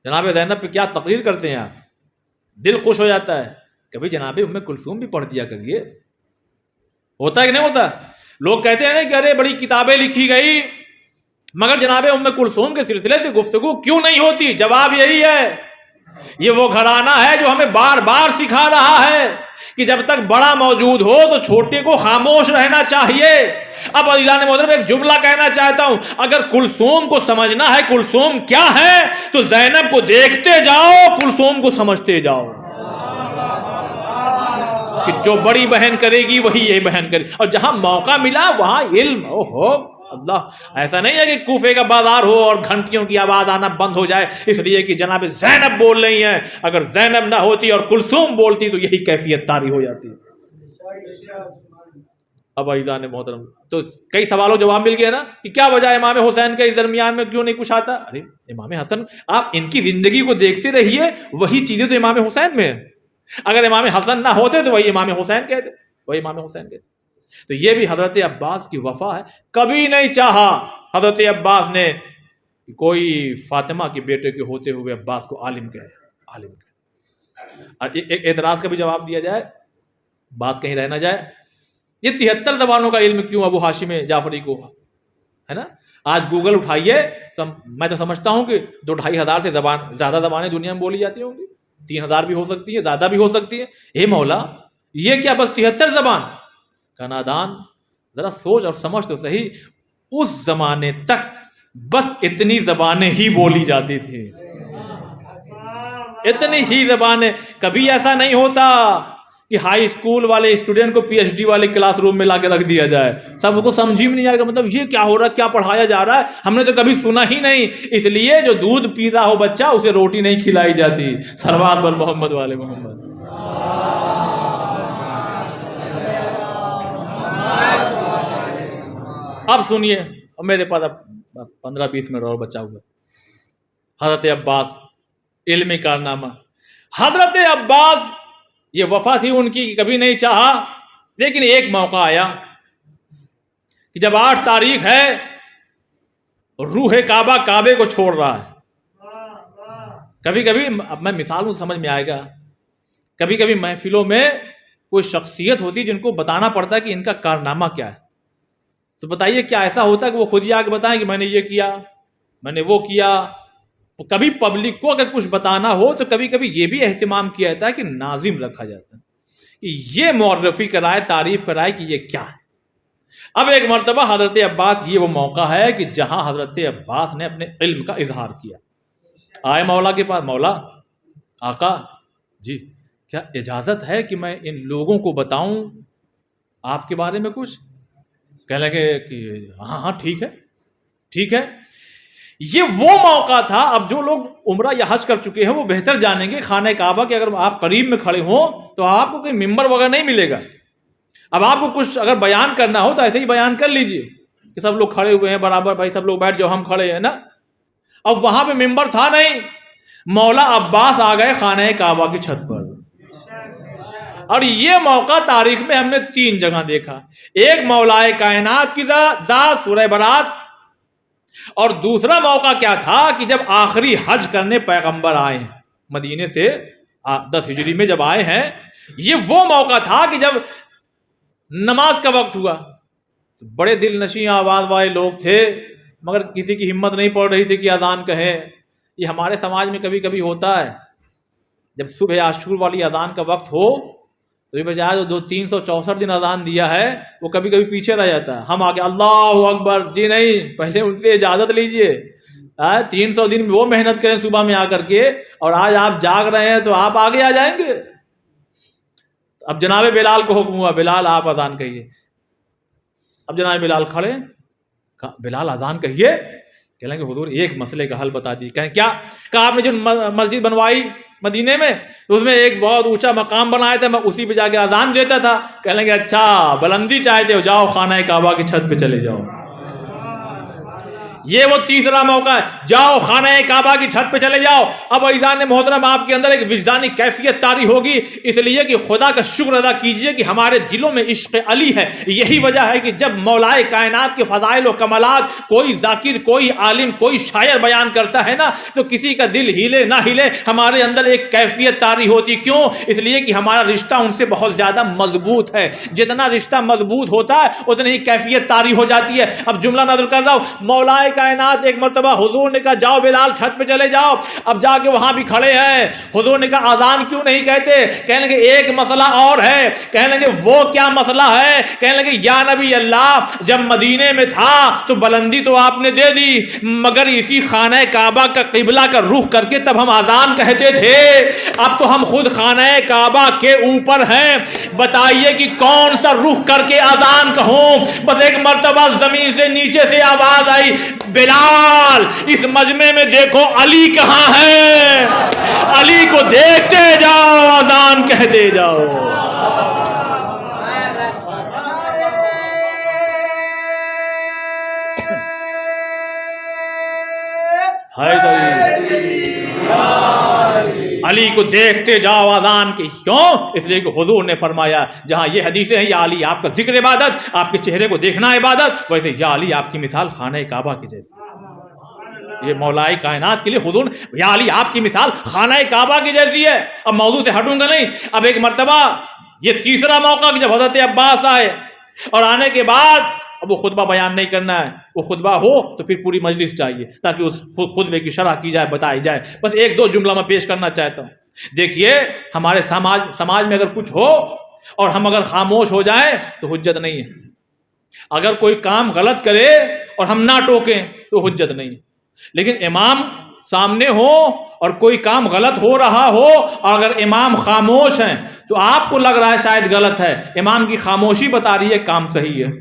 جناب زینب پہ کیا تقریر کرتے ہیں آپ، دل خوش ہو جاتا ہے. کبھی جناب ام کلثوم بھی پڑھ دیا کریے. ہوتا ہے کہ نہیں ہوتا؟ لوگ کہتے ہیں کہ ارے بڑی کتابیں لکھی گئی مگر جناب ام کلثوم کے سلسلے سے گفتگو کیوں نہیں ہوتی؟ جواب یہی ہے، یہ وہ گھرانہ ہے جو ہمیں بار بار سکھا رہا ہے کہ جب تک بڑا موجود ہو تو چھوٹے کو خاموش رہنا چاہیے. اب عزیزان محترم ایک جملہ کہنا چاہتا ہوں، اگر کلثوم کو سمجھنا ہے کلثوم کیا ہے تو زینب کو دیکھتے جاؤ، کلثوم کو سمجھتے جاؤ کہ جو بڑی بہن کرے گی وہی یہ بہن کرے. اور جہاں موقع ملا وہاں علم، اللہ، ایسا نہیں ہے کہ کوفے کا بازار ہو اور گھنٹیوں کی آواز آنا بند ہو جائے اس لیے کہ جناب زینب بول رہی ہیں. اگر زینب نہ ہوتی اور کلثوم بولتی تو یہی کیفیت طاری ہو جاتی. اب عزیزان محترم تو کئی سوالوں جواب مل گیا نا کہ کیا وجہ امام حسین کے اس درمیان میں کیوں نہیں کچھ آتا. ارے امام حسن، آپ ان کی زندگی کو دیکھتے رہیے، وہی چیزیں تو امام حسین میں ہیں. اگر امام حسن نہ ہوتے تو وہی امام حسین کہتے، وہی امام حسین کہتے. تو یہ بھی حضرت عباس کی وفا ہے. کبھی نہیں چاہا حضرت عباس نے کوئی فاطمہ کے بیٹے کے ہوتے ہوئے عباس کو عالم کہے، عالم کہے. اور ایک اعتراض کا بھی جواب دیا جائے، بات کہیں رہ نہ جائے، یہ 73 زبانوں کا علم کیوں ابو ہاشم جعفری کو ہے نا؟ آج گوگل اٹھائیے تو میں تو سمجھتا ہوں کہ 2-2,500 سے زیادہ زبانیں دنیا میں بولی جاتی ہوں گی، 3,000 بھی ہو سکتی ہے، زیادہ بھی ہو سکتی ہے. اے مولا، یہ کیا بس 73 زبان کا نادان؟ ذرا سوچ اور سمجھ تو صحیح، اس زمانے تک بس اتنی زبانیں ہی بولی جاتی تھی، اتنی ہی زبانیں. کبھی ایسا نہیں ہوتا کہ ہائی اسکول والے اسٹوڈنٹ کو پی ایچ ڈی والے کلاس روم میں لا کے رکھ دیا جائے، سب کو سمجھ ہی نہیں آئے گا مطلب یہ کیا ہو رہا ہے، کیا پڑھایا جا رہا ہے، ہم نے تو کبھی سنا ہی نہیں. اس لیے جو دودھ پیتا ہو بچہ اسے روٹی نہیں کھلائی جاتی. صلوات بر محمد والے محمد. اب سنیے، میرے پاس اب 15-20 منٹ اور بچا ہوا. حضرت عباس علمی کارنامہ. حضرت عباس یہ وفا تھی ان کی، کبھی نہیں چاہا، لیکن ایک موقع آیا کہ جب 8 تاریخ ہے، روح کعبہ کعبے کو چھوڑ رہا ہے. کبھی کبھی اب میں مثال ہوں سمجھ میں آئے گا، کبھی کبھی محفلوں میں کوئی شخصیت ہوتی جن کو بتانا پڑتا ہے کہ ان کا کارنامہ کیا ہے. تو بتائیے کیا ایسا ہوتا ہے کہ وہ خود ہی آ کے بتائیں کہ میں نے یہ کیا، میں نے وہ کیا؟ کبھی پبلک کو اگر کچھ بتانا ہو تو کبھی کبھی یہ بھی اہتمام کیا جاتا ہے کہ ناظم رکھا جاتا ہے کہ یہ معرفی کرائے، تعریف کرائے کہ یہ کیا ہے. اب ایک مرتبہ حضرت عباس، یہ وہ موقع ہے کہ جہاں حضرت عباس نے اپنے علم کا اظہار کیا. آئے مولا کے پاس، مولا، آقا جی کیا اجازت ہے کہ میں ان لوگوں کو بتاؤں آپ کے بارے میں کچھ؟ کہنے لگے کہ ہاں ٹھیک ہے ٹھیک ہے. یہ وہ موقع تھا، اب جو لوگ عمرہ یا حج کر چکے ہیں وہ بہتر جانیں گے، خانہ کعبہ کے اگر آپ قریب میں کھڑے ہوں تو آپ کو کوئی ممبر وغیرہ نہیں ملے گا. اب آپ کو کچھ اگر بیان کرنا ہو تو ایسے ہی بیان کر لیجئے کہ سب لوگ کھڑے ہوئے ہیں برابر، بھائی سب لوگ بیٹھ جاؤ، ہم کھڑے ہیں نا. اب وہاں پہ ممبر تھا نہیں، مولا عباس آ گئے خانہ کعبہ کی چھت پر. اور یہ موقع تاریخ میں ہم نے 3 جگہ دیکھا. ایک مولا کائنات کی ذات سورہ برات، اور دوسرا موقع کیا تھا کہ جب آخری حج کرنے پیغمبر آئے ہیں مدینے سے 10 ہجری میں جب آئے ہیں. یہ وہ موقع تھا کہ جب نماز کا وقت ہوا تو بڑے دل نشیں آواز والے لوگ تھے مگر کسی کی ہمت نہیں پڑ رہی تھی کہ اذان کہے. یہ ہمارے سماج میں کبھی کبھی ہوتا ہے، جب صبح عاشور والی اذان کا وقت ہو تو یہ بجائے جو 364 دن اذان دیا ہے وہ کبھی کبھی پیچھے رہ جاتا ہے. ہم آگے اللہ اکبر، جی نہیں، پہلے ان سے اجازت لیجئے. 300 دن وہ محنت کریں صبح میں آ کر کے، اور آج آپ جاگ رہے ہیں تو آپ آگے آ جائیں گے. اب جناب بلال کو حکم ہوا، بلال آپ اذان کہیے. اب جناب بلال کھڑے، بلال اذان کہیے. کہہ لیں گے حضور ایک مسئلے کا حل بتا دی. کہیں کیا؟ کہا آپ نے جو مسجد بنوائی مدینے میں اس میں ایک بہت اونچا مقام بنایا تھا، میں اسی پہ جا کے اذان دیتا تھا. کہہ لیں گے اچھا بلندی چاہتے ہو، جاؤ خانہ کعبہ کی چھت پہ چلے جاؤ. یہ وہ تیسرا موقع ہے، جاؤ خانہ کعبہ کی چھت پہ چلے جاؤ. اب عزیزان محترم آپ کے اندر ایک وجدانی کیفیت طاری ہوگی، اس لیے کہ خدا کا شکر ادا کیجئے کہ ہمارے دلوں میں عشق علی ہے. یہی وجہ ہے کہ جب مولائے کائنات کے فضائل و کمالات کوئی ذاکر، کوئی عالم، کوئی شاعر بیان کرتا ہے نا تو کسی کا دل ہلے نہ ہلے، ہمارے اندر ایک کیفیت طاری ہوتی. کیوں؟ اس لیے کہ ہمارا رشتہ ان سے بہت زیادہ مضبوط ہے. جتنا رشتہ مضبوط ہوتا ہے اتنی ہی کیفیت طاری ہو جاتی ہے. اب جملہ نظر کر رہا ہوں، مولائے کائنات ایک مرتبہ حضور نے کہا جاؤ بلال چھت پہ چلے جاؤ. اب جا کے وہاں بھی کھڑے ہیں. حضور نے کہا آذان کیوں نہیں کہتے؟ کہنے لگے ایک مسئلہ اور ہے. کہنے لگے وہ کیا مسئلہ ہے؟ کہنے لگے یا نبی اللہ، جب مدینے میں تھا تو بلندی تو آپ نے دے دی، مگر اسی خانہ کعبہ کا قبلہ کا رخ کر کے تب ہم آذان کہتے تھے. اب تو ہم خود خانہ کعبہ کے اوپر ہیں، بتائیے کہ کون سا رخ کر کے آذان کہوں؟ بس ایک مرتبہ زمین سے نیچے سے آواز آئی، بلال اس مجمع میں دیکھو علی کہاں ہے؟ علی کو دیکھتے جاؤ، آذان کہتے جاؤ. علی کو دیکھتے جاؤ آذان کی. کیوں؟ اس لیے کہ حضور نے فرمایا جہاں یہ حدیثیں ہیں یا علی آپ کا ذکر عبادت، آپ کے چہرے کو دیکھنا عبادت، ویسے یا علی آپ کی مثال خانہ کعبہ کی جیسی. یہ مولائے کائنات کے لیے حضور یا علی آپ کی مثال خانہ کعبہ کی جیسی ہے. اب موضوع سے ہٹوں گا نہیں. اب ایک مرتبہ یہ تیسرا موقع کہ جب حضرت عباس آئے، اور آنے کے بعد اب وہ خطبہ بیان نہیں کرنا ہے، وہ خطبہ ہو تو پھر پوری مجلس چاہیے تاکہ اس خطبے کی شرح کی جائے، بتائی جائے. بس ایک دو جملہ میں پیش کرنا چاہتا ہوں. دیکھیے ہمارے سماج میں اگر کچھ ہو اور ہم اگر خاموش ہو جائیں تو حجت نہیں ہے. اگر کوئی کام غلط کرے اور ہم نہ ٹوکیں تو حجت نہیں ہے. لیکن امام سامنے ہو اور کوئی کام غلط ہو رہا ہو اور اگر امام خاموش ہیں تو آپ کو لگ رہا ہے شاید غلط ہے، امام کی خاموشی بتا رہی ہے کام صحیح ہے.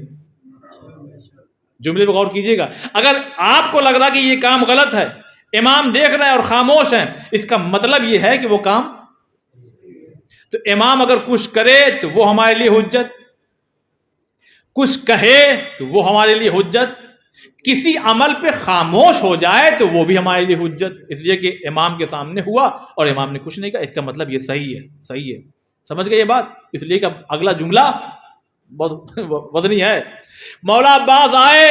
جملے پہ غور کیجئے گا. اگر آپ کو لگ رہا کہ یہ کام غلط ہے، امام دیکھ رہے ہیں اور خاموش ہیں، اس کا مطلب یہ ہے کہ وہ کام، تو امام اگر کچھ کرے تو وہ ہمارے لیے حجت، کچھ کہے تو وہ ہمارے لیے حجت، کسی عمل پہ خاموش ہو جائے تو وہ بھی ہمارے لیے حجت. اس لیے کہ امام کے سامنے ہوا اور امام نے کچھ نہیں کہا، اس کا مطلب یہ صحیح ہے. صحیح ہے، سمجھ گئے یہ بات؟ اس لیے کہ اب اگلا جملہ بہت وزنی ہے. مولا عباس آئے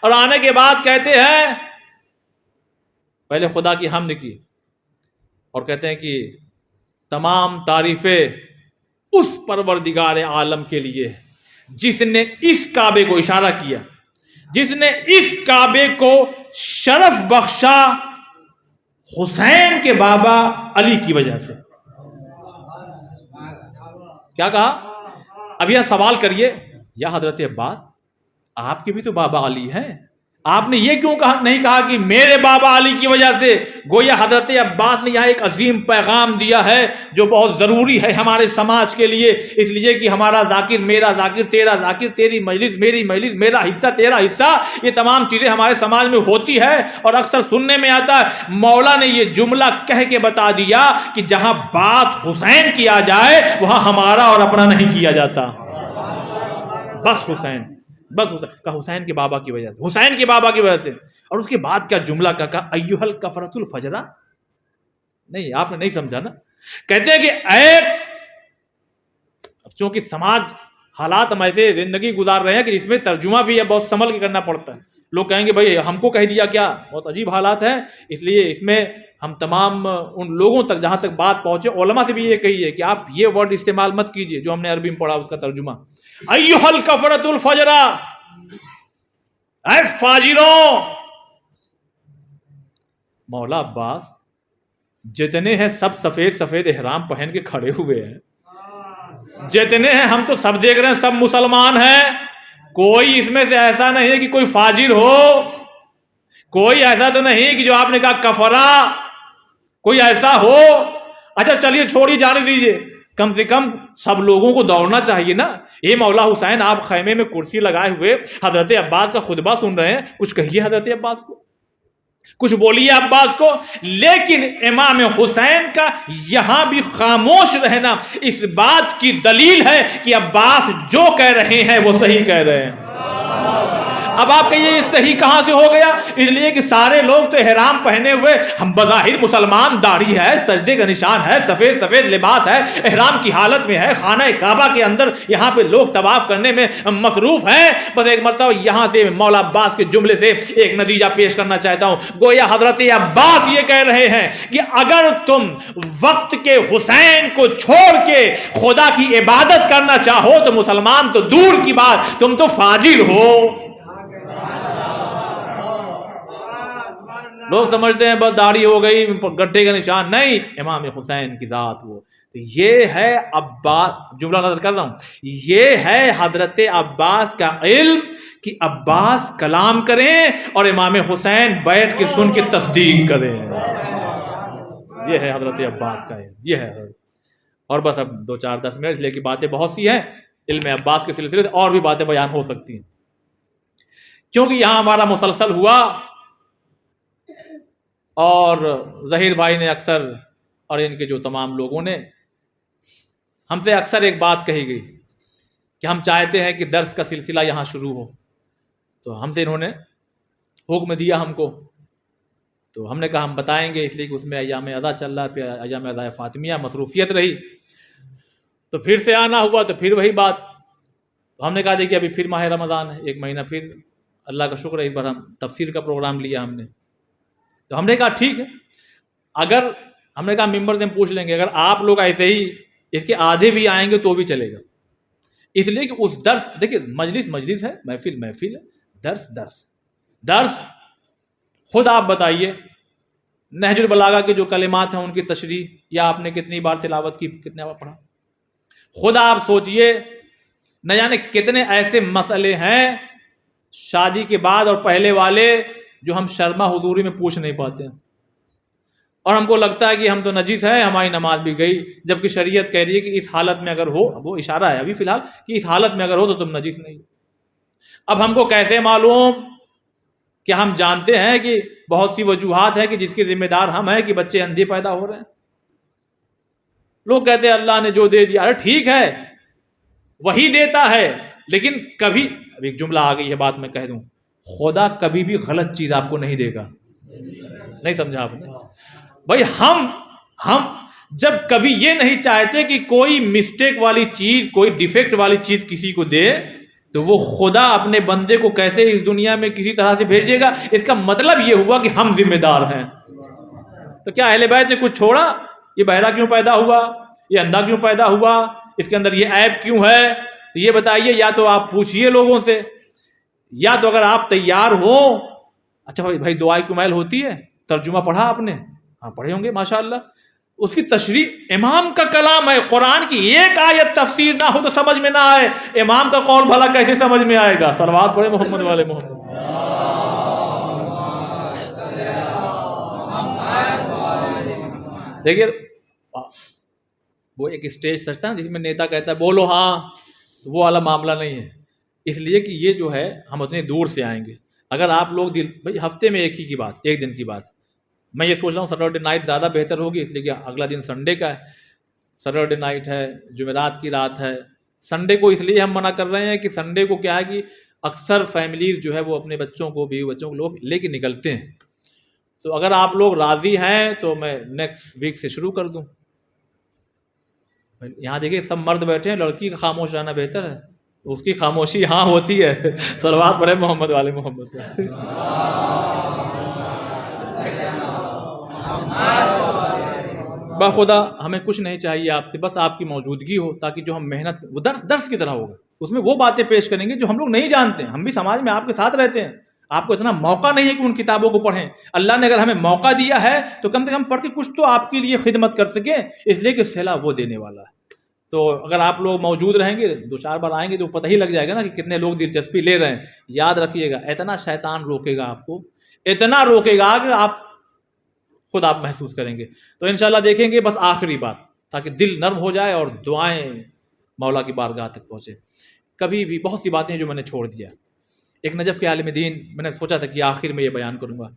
اور آنے کے بعد کہتے ہیں، پہلے خدا کی حمد کی اور کہتے ہیں کہ تمام تعریفیں اس پروردگار عالم کے لیے جس نے اس کعبے کو اشارہ کیا، جس نے اس کعبے کو شرف بخشا حسین کے بابا علی کی وجہ سے. کیا کہا؟ اب یہ سوال کریے، یا حضرت عباس آپ کے بھی تو بابا علی ہیں، آپ نے یہ کیوں نہیں کہا کہ میرے بابا علی کی وجہ سے؟ گویا حضرت عباس نے یہاں ایک عظیم پیغام دیا ہے جو بہت ضروری ہے ہمارے سماج کے لیے. اس لیے کہ ہمارا ذاکر، میرا ذاکر، تیرا ذاکر، تیری مجلس، میری مجلس، میرا حصہ، تیرا حصہ، یہ تمام چیزیں ہمارے سماج میں ہوتی ہے اور اکثر سننے میں آتا ہے. مولا نے یہ جملہ کہہ کے بتا دیا کہ جہاں بات حسین کی آ جائے وہاں ہمارا اور اپنا نہیں کیا جاتا. بس حسین، بس حسین کے بابا کی وجہ سے، حسین کے بابا کی وجہ سے. اور اس کے بعد کیا جملہ کہا؟ ایھا الکفرۃ الفجرہ. نہیں، آپ نے نہیں سمجھا نا. کہتے ہیں کہ چونکہ سماج حالات ہم ایسے زندگی گزار رہے ہیں کہ اس میں ترجمہ بھی ہے بہت سنبھل کے کرنا پڑتا ہے. لوگ کہیں گے بھائی ہم کو کہہ دیا کیا؟ بہت عجیب حالات ہیں. اس لیے اس میں ہم تمام ان لوگوں تک جہاں تک بات پہنچے، علماء سے بھی یہ کہیے کہ آپ یہ ورڈ استعمال مت کیجئے جو ہم نے عربی میں پڑھا اس کا ترجمہ. ایھا الکفرۃ الفجرہ، اے فاجروں. مولا عباس جتنے ہیں سب سفید سفید احرام پہن کے کھڑے ہوئے ہیں. جتنے ہیں ہم تو سب دیکھ رہے ہیں، سب مسلمان ہیں، کوئی اس میں سے ایسا نہیں ہے کہ کوئی فاجر ہو، کوئی ایسا تو نہیں کہ جو آپ نے کہا کفرا، کوئی ایسا ہو۔ اچھا چلیے چھوڑی جانے دیجئے، کم سے کم سب لوگوں کو دوڑنا چاہیے نا۔ یہ مولا حسین آپ خیمے میں کرسی لگائے ہوئے حضرت عباس کا خطبہ سن رہے ہیں، کچھ کہیے حضرت عباس کو، کچھ بولیے عباس کو۔ لیکن امام حسین کا یہاں بھی خاموش رہنا اس بات کی دلیل ہے کہ عباس جو کہہ رہے ہیں وہ صحیح کہہ رہے ہیں۔ اب آپ کہیے یہ صحیح کہاں سے ہو گیا؟ اس لیے کہ سارے لوگ تو احرام پہنے ہوئے، ہم بظاہر مسلمان، داڑھی ہے، سجدے کا نشان ہے، سفید سفید لباس ہے، احرام کی حالت میں ہے، خانہ کعبہ کے اندر یہاں پہ لوگ طواف کرنے میں مصروف ہیں۔ بس ایک مرتبہ یہاں سے مولا عباس کے جملے سے ایک نتیجہ پیش کرنا چاہتا ہوں، گویا حضرت عباس یہ کہہ رہے ہیں کہ اگر تم وقت کے حسین کو چھوڑ کے خدا کی عبادت کرنا چاہو تو مسلمان تو دور کی بات، تم تو فاجر ہو۔ لوگ سمجھتے ہیں بس داڑھی ہو گئی، گڈھے کا نشان، نہیں، امام حسین کی ذات وہ۔ تو یہ ہے عباس، جملہ نظر کر رہا ہوں، یہ ہے حضرت عباس کا علم کہ عباس کلام کریں اور امام حسین بیٹھ کے سن کے تصدیق کریں۔ یہ ہے حضرت عباس کا علم، یہ ہے۔ اور بس اب 2-4-10 منٹ، اس لیے کہ باتیں بہت سی ہیں، علم عباس کے سلسلے سے اور بھی باتیں بیان ہو سکتی ہیں، کیونکہ یہاں ہمارا مسلسل ہوا۔ اور ظہیر بھائی نے اکثر، اور ان کے جو تمام لوگوں نے ہم سے اکثر ایک بات کہی گئی کہ ہم چاہتے ہیں کہ درس کا سلسلہ یہاں شروع ہو، تو ہم سے انہوں نے حکم دیا ہم کو، تو ہم نے کہا ہم بتائیں گے، اس لیے کہ اس میں ایام ادا چل رہا ہے، پھر ایام ادا فاطمیہ مصروفیت رہی، تو پھر سے آنا ہوا، تو پھر وہی بات، تو ہم نے کہا دیکھیے ابھی پھر ماہ رمضان ہے، ایک مہینہ پھر اللہ کا شکر ہے اس بار ہم تفسیر کا پروگرام لیا ہم نے، تو ہم نے کہا ٹھیک ہے، اگر ہم نے کہا ممبر سے ہم پوچھ لیں گے، اگر آپ لوگ ایسے ہی اس کے آدھے بھی آئیں گے تو بھی چلے گا، اس لیے کہ اس درس، دیکھیے مجلس مجلس ہے، محفل محفل ہے، درس درس درس۔ خود آپ بتائیے نہج البلاغہ کے جو کلمات ہیں ان کی تشریح یا آپ نے کتنی بار تلاوت کی، کتنے بار پڑھا، خود آپ سوچئے، نہ جانے کتنے ایسے مسئلے ہیں شادی کے بعد اور پہلے والے جو ہم شرما حضوری میں پوچھ نہیں پاتے ہیں، اور ہم کو لگتا ہے کہ ہم تو نجس ہیں، ہماری نماز بھی گئی، جبکہ شریعت کہہ رہی ہے کہ اس حالت میں اگر ہو، وہ اشارہ ہے ابھی فی الحال کہ اس حالت میں اگر ہو تو تم نجس نہیں۔ اب ہم کو کیسے معلوم؟ کہ ہم جانتے ہیں کہ بہت سی وجوہات ہیں کہ جس کے ذمہ دار ہم ہیں کہ بچے اندھے پیدا ہو رہے ہیں۔ لوگ کہتے ہیں اللہ نے جو دے دیا، ارے ٹھیک ہے وہی دیتا ہے، لیکن کبھی، اب ایک جملہ آ گئی ہے بات میں کہہ دوں، خدا کبھی بھی غلط چیز آپ کو نہیں دے گا، نہیں سمجھا آپ نے بھائی؟ ہم جب کبھی یہ نہیں چاہتے کہ کوئی مسٹیک والی چیز، کوئی ڈیفیکٹ والی چیز کسی کو دے، تو وہ خدا اپنے بندے کو کیسے اس دنیا میں کسی طرح سے بھیجے گا؟ اس کا مطلب یہ ہوا کہ ہم ذمہ دار ہیں۔ تو کیا اہل بیت نے کچھ چھوڑا؟ یہ بہرا کیوں پیدا ہوا، یہ اندھا کیوں پیدا ہوا، اس کے اندر یہ عیب کیوں ہے؟ تو یہ بتائیے، یا تو آپ پوچھئے لوگوں سے، یا تو اگر آپ تیار ہو، اچھا بھائی دعائے کمیل ہوتی ہے، ترجمہ پڑھا آپ نے؟ ہاں پڑھے ہوں گے ماشاءاللہ، اس کی تشریح امام کا کلام ہے، قرآن کی ایک آیت تفسیر نہ ہو تو سمجھ میں نہ آئے، امام کا قول بھلا کیسے سمجھ میں آئے گا؟ صلوات پڑھے محمد والے محمد۔ دیکھیے وہ ایک اسٹیج سجتا ہے جس میں نیتا کہتا ہے بولو ہاں، تو وہ والا معاملہ نہیں ہے، اس لیے کہ یہ جو ہے ہم اتنی دور سے آئیں گے۔ اگر آپ لوگ بھائی ہفتے میں ایک ہی کی بات، ایک دن کی بات، میں یہ سوچ رہا ہوں سیٹرڈے نائٹ زیادہ بہتر ہوگی، اس لیے کہ اگلا دن سنڈے کا ہے، سیٹرڈے نائٹ ہے، جمعرات کی رات ہے۔ سنڈے کو اس لیے ہم منع کر رہے ہیں کہ سنڈے کو کیا ہے کہ اکثر فیملیز جو ہے وہ اپنے بچوں کو، بیوی بچوں کو لوگ لے کے نکلتے ہیں، تو اگر آپ لوگ راضی ہیں تو میں نیکسٹ ویک سے شروع کر دوں۔ یہاں دیکھیے سب مرد بیٹھے ہیں، لڑکی کا خاموش رہنا بہتر ہے، اس کی خاموشی ہاں ہوتی ہے۔ صلوات پڑھے محمد والے محمد۔ بخدا ہمیں کچھ نہیں چاہیے آپ سے، بس آپ کی موجودگی ہو، تاکہ جو ہم محنت، وہ درس کی طرح ہوگا، اس میں وہ باتیں پیش کریں گے جو ہم لوگ نہیں جانتے ہیں۔ ہم بھی سماج میں آپ کے ساتھ رہتے ہیں، آپ کو اتنا موقع نہیں ہے کہ ان کتابوں کو پڑھیں۔ اللہ نے اگر ہمیں موقع دیا ہے تو کم سے کم پڑھ کے کچھ تو آپ کے لیے خدمت کر سکیں، اس لیے کہ صلہ وہ دینے والا ہے۔ تو اگر آپ لوگ موجود رہیں گے 2-4 بار آئیں گے تو پتہ ہی لگ جائے گا نا کہ کتنے لوگ دلچسپی لے رہے ہیں. یاد رکھیے گا اتنا شیطان روکے گا آپ کو، اتنا روکے گا کہ آپ خود آپ محسوس کریں گے. تو انشاءاللہ دیکھیں گے بس آخری بات، تاکہ دل نرم ہو جائے اور دعائیں مولا کی بارگاہ تک پہنچے. کبھی بھی بہت سی باتیں جو میں نے چھوڑ دیا. ایک نجف کے عالم دین، میں نے سوچا تھا کہ آخر میں یہ بیان کروں گا،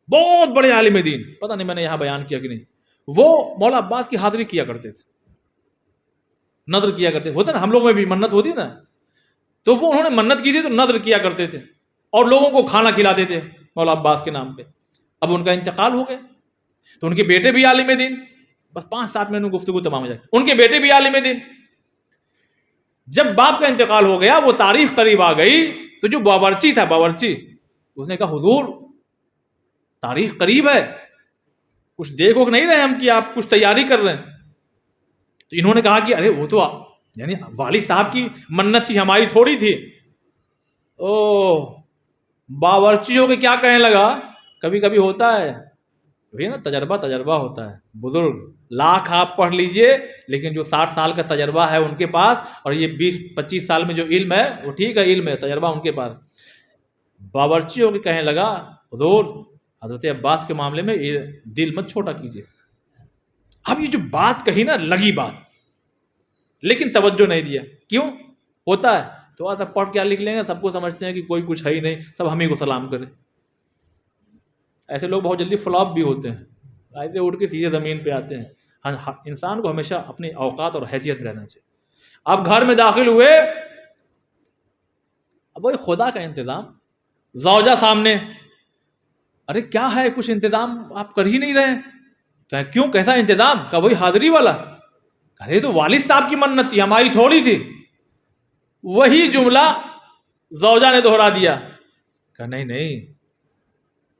بہت بڑے عالم دین، پتہ نہیں میں نے یہاں بیان کیا کہ نہیں، وہ مولا عباس کی حاضری کیا کرتے تھے، نظر کیا کرتے. ہوتا نا ہم لوگوں میں بھی منت ہوتی نا، تو وہ انہوں نے منت کی تھی تو نظر کیا کرتے تھے اور لوگوں کو کھانا کھلاتے تھے مولا عباس کے نام پہ. اب ان کا انتقال ہو گیا تو ان کے بیٹے بھی عالم دین، بس 5-7 منٹ گفتگو تمام ہو جائے. ان کے بیٹے بھی عالم دین. جب باپ کا انتقال ہو گیا، وہ تاریخ قریب آ گئی، تو جو باورچی تھا، باورچی، اس نے کہا حضور تاریخ قریب ہے، کچھ دیکھو کہ نہیں رہے ہم کہ آپ کچھ تیاری کر رہے ہیں. تو انہوں نے کہا کہ ارے وہ تو یعنی والد صاحب کی منت تھی، ہماری تھوڑی تھی. او باورچی ہو کے کیا کہنے لگا، کبھی کبھی ہوتا ہے وہی نا، تجربہ ہوتا ہے. بزرگ لاکھ آپ پڑھ لیجئے لیکن جو 60 سال کا تجربہ ہے ان کے پاس، اور یہ 20-25 سال میں جو علم ہے وہ ٹھیک ہے، علم ہے، تجربہ ان کے پاس. باورچی ہو کے کہنے لگا حضور حضرت عباس کے معاملے میں دل مت چھوٹا کیجئے. اب یہ جو بات کہی نا، لگی بات، لیکن توجہ نہیں دیا. کیوں ہوتا ہے تو آج پڑھ کیا لکھ لیں گے، سب کو سمجھتے ہیں کہ کوئی کچھ ہے ہی نہیں، سب ہم ہی کو سلام کرے. ایسے لوگ بہت جلدی فلاپ بھی ہوتے ہیں، ایسے اٹھ کے سیدھے زمین پہ آتے ہیں. انسان کو ہمیشہ اپنی اوقات اور حیثیت میں رہنا چاہیے. اب گھر میں داخل ہوئے، اب وہی خدا کا انتظام، زوجہ سامنے، ارے کیا ہے کچھ انتظام آپ کر ہی نہیں رہے. کہ کیوں، کیسا انتظام؟ کہ وہی حاضری والا. ارے تو والد صاحب کی منت تھی، ہماری تھوڑی تھی. وہی جملہ زوجہ نے دوہرا دیا. کہ نہیں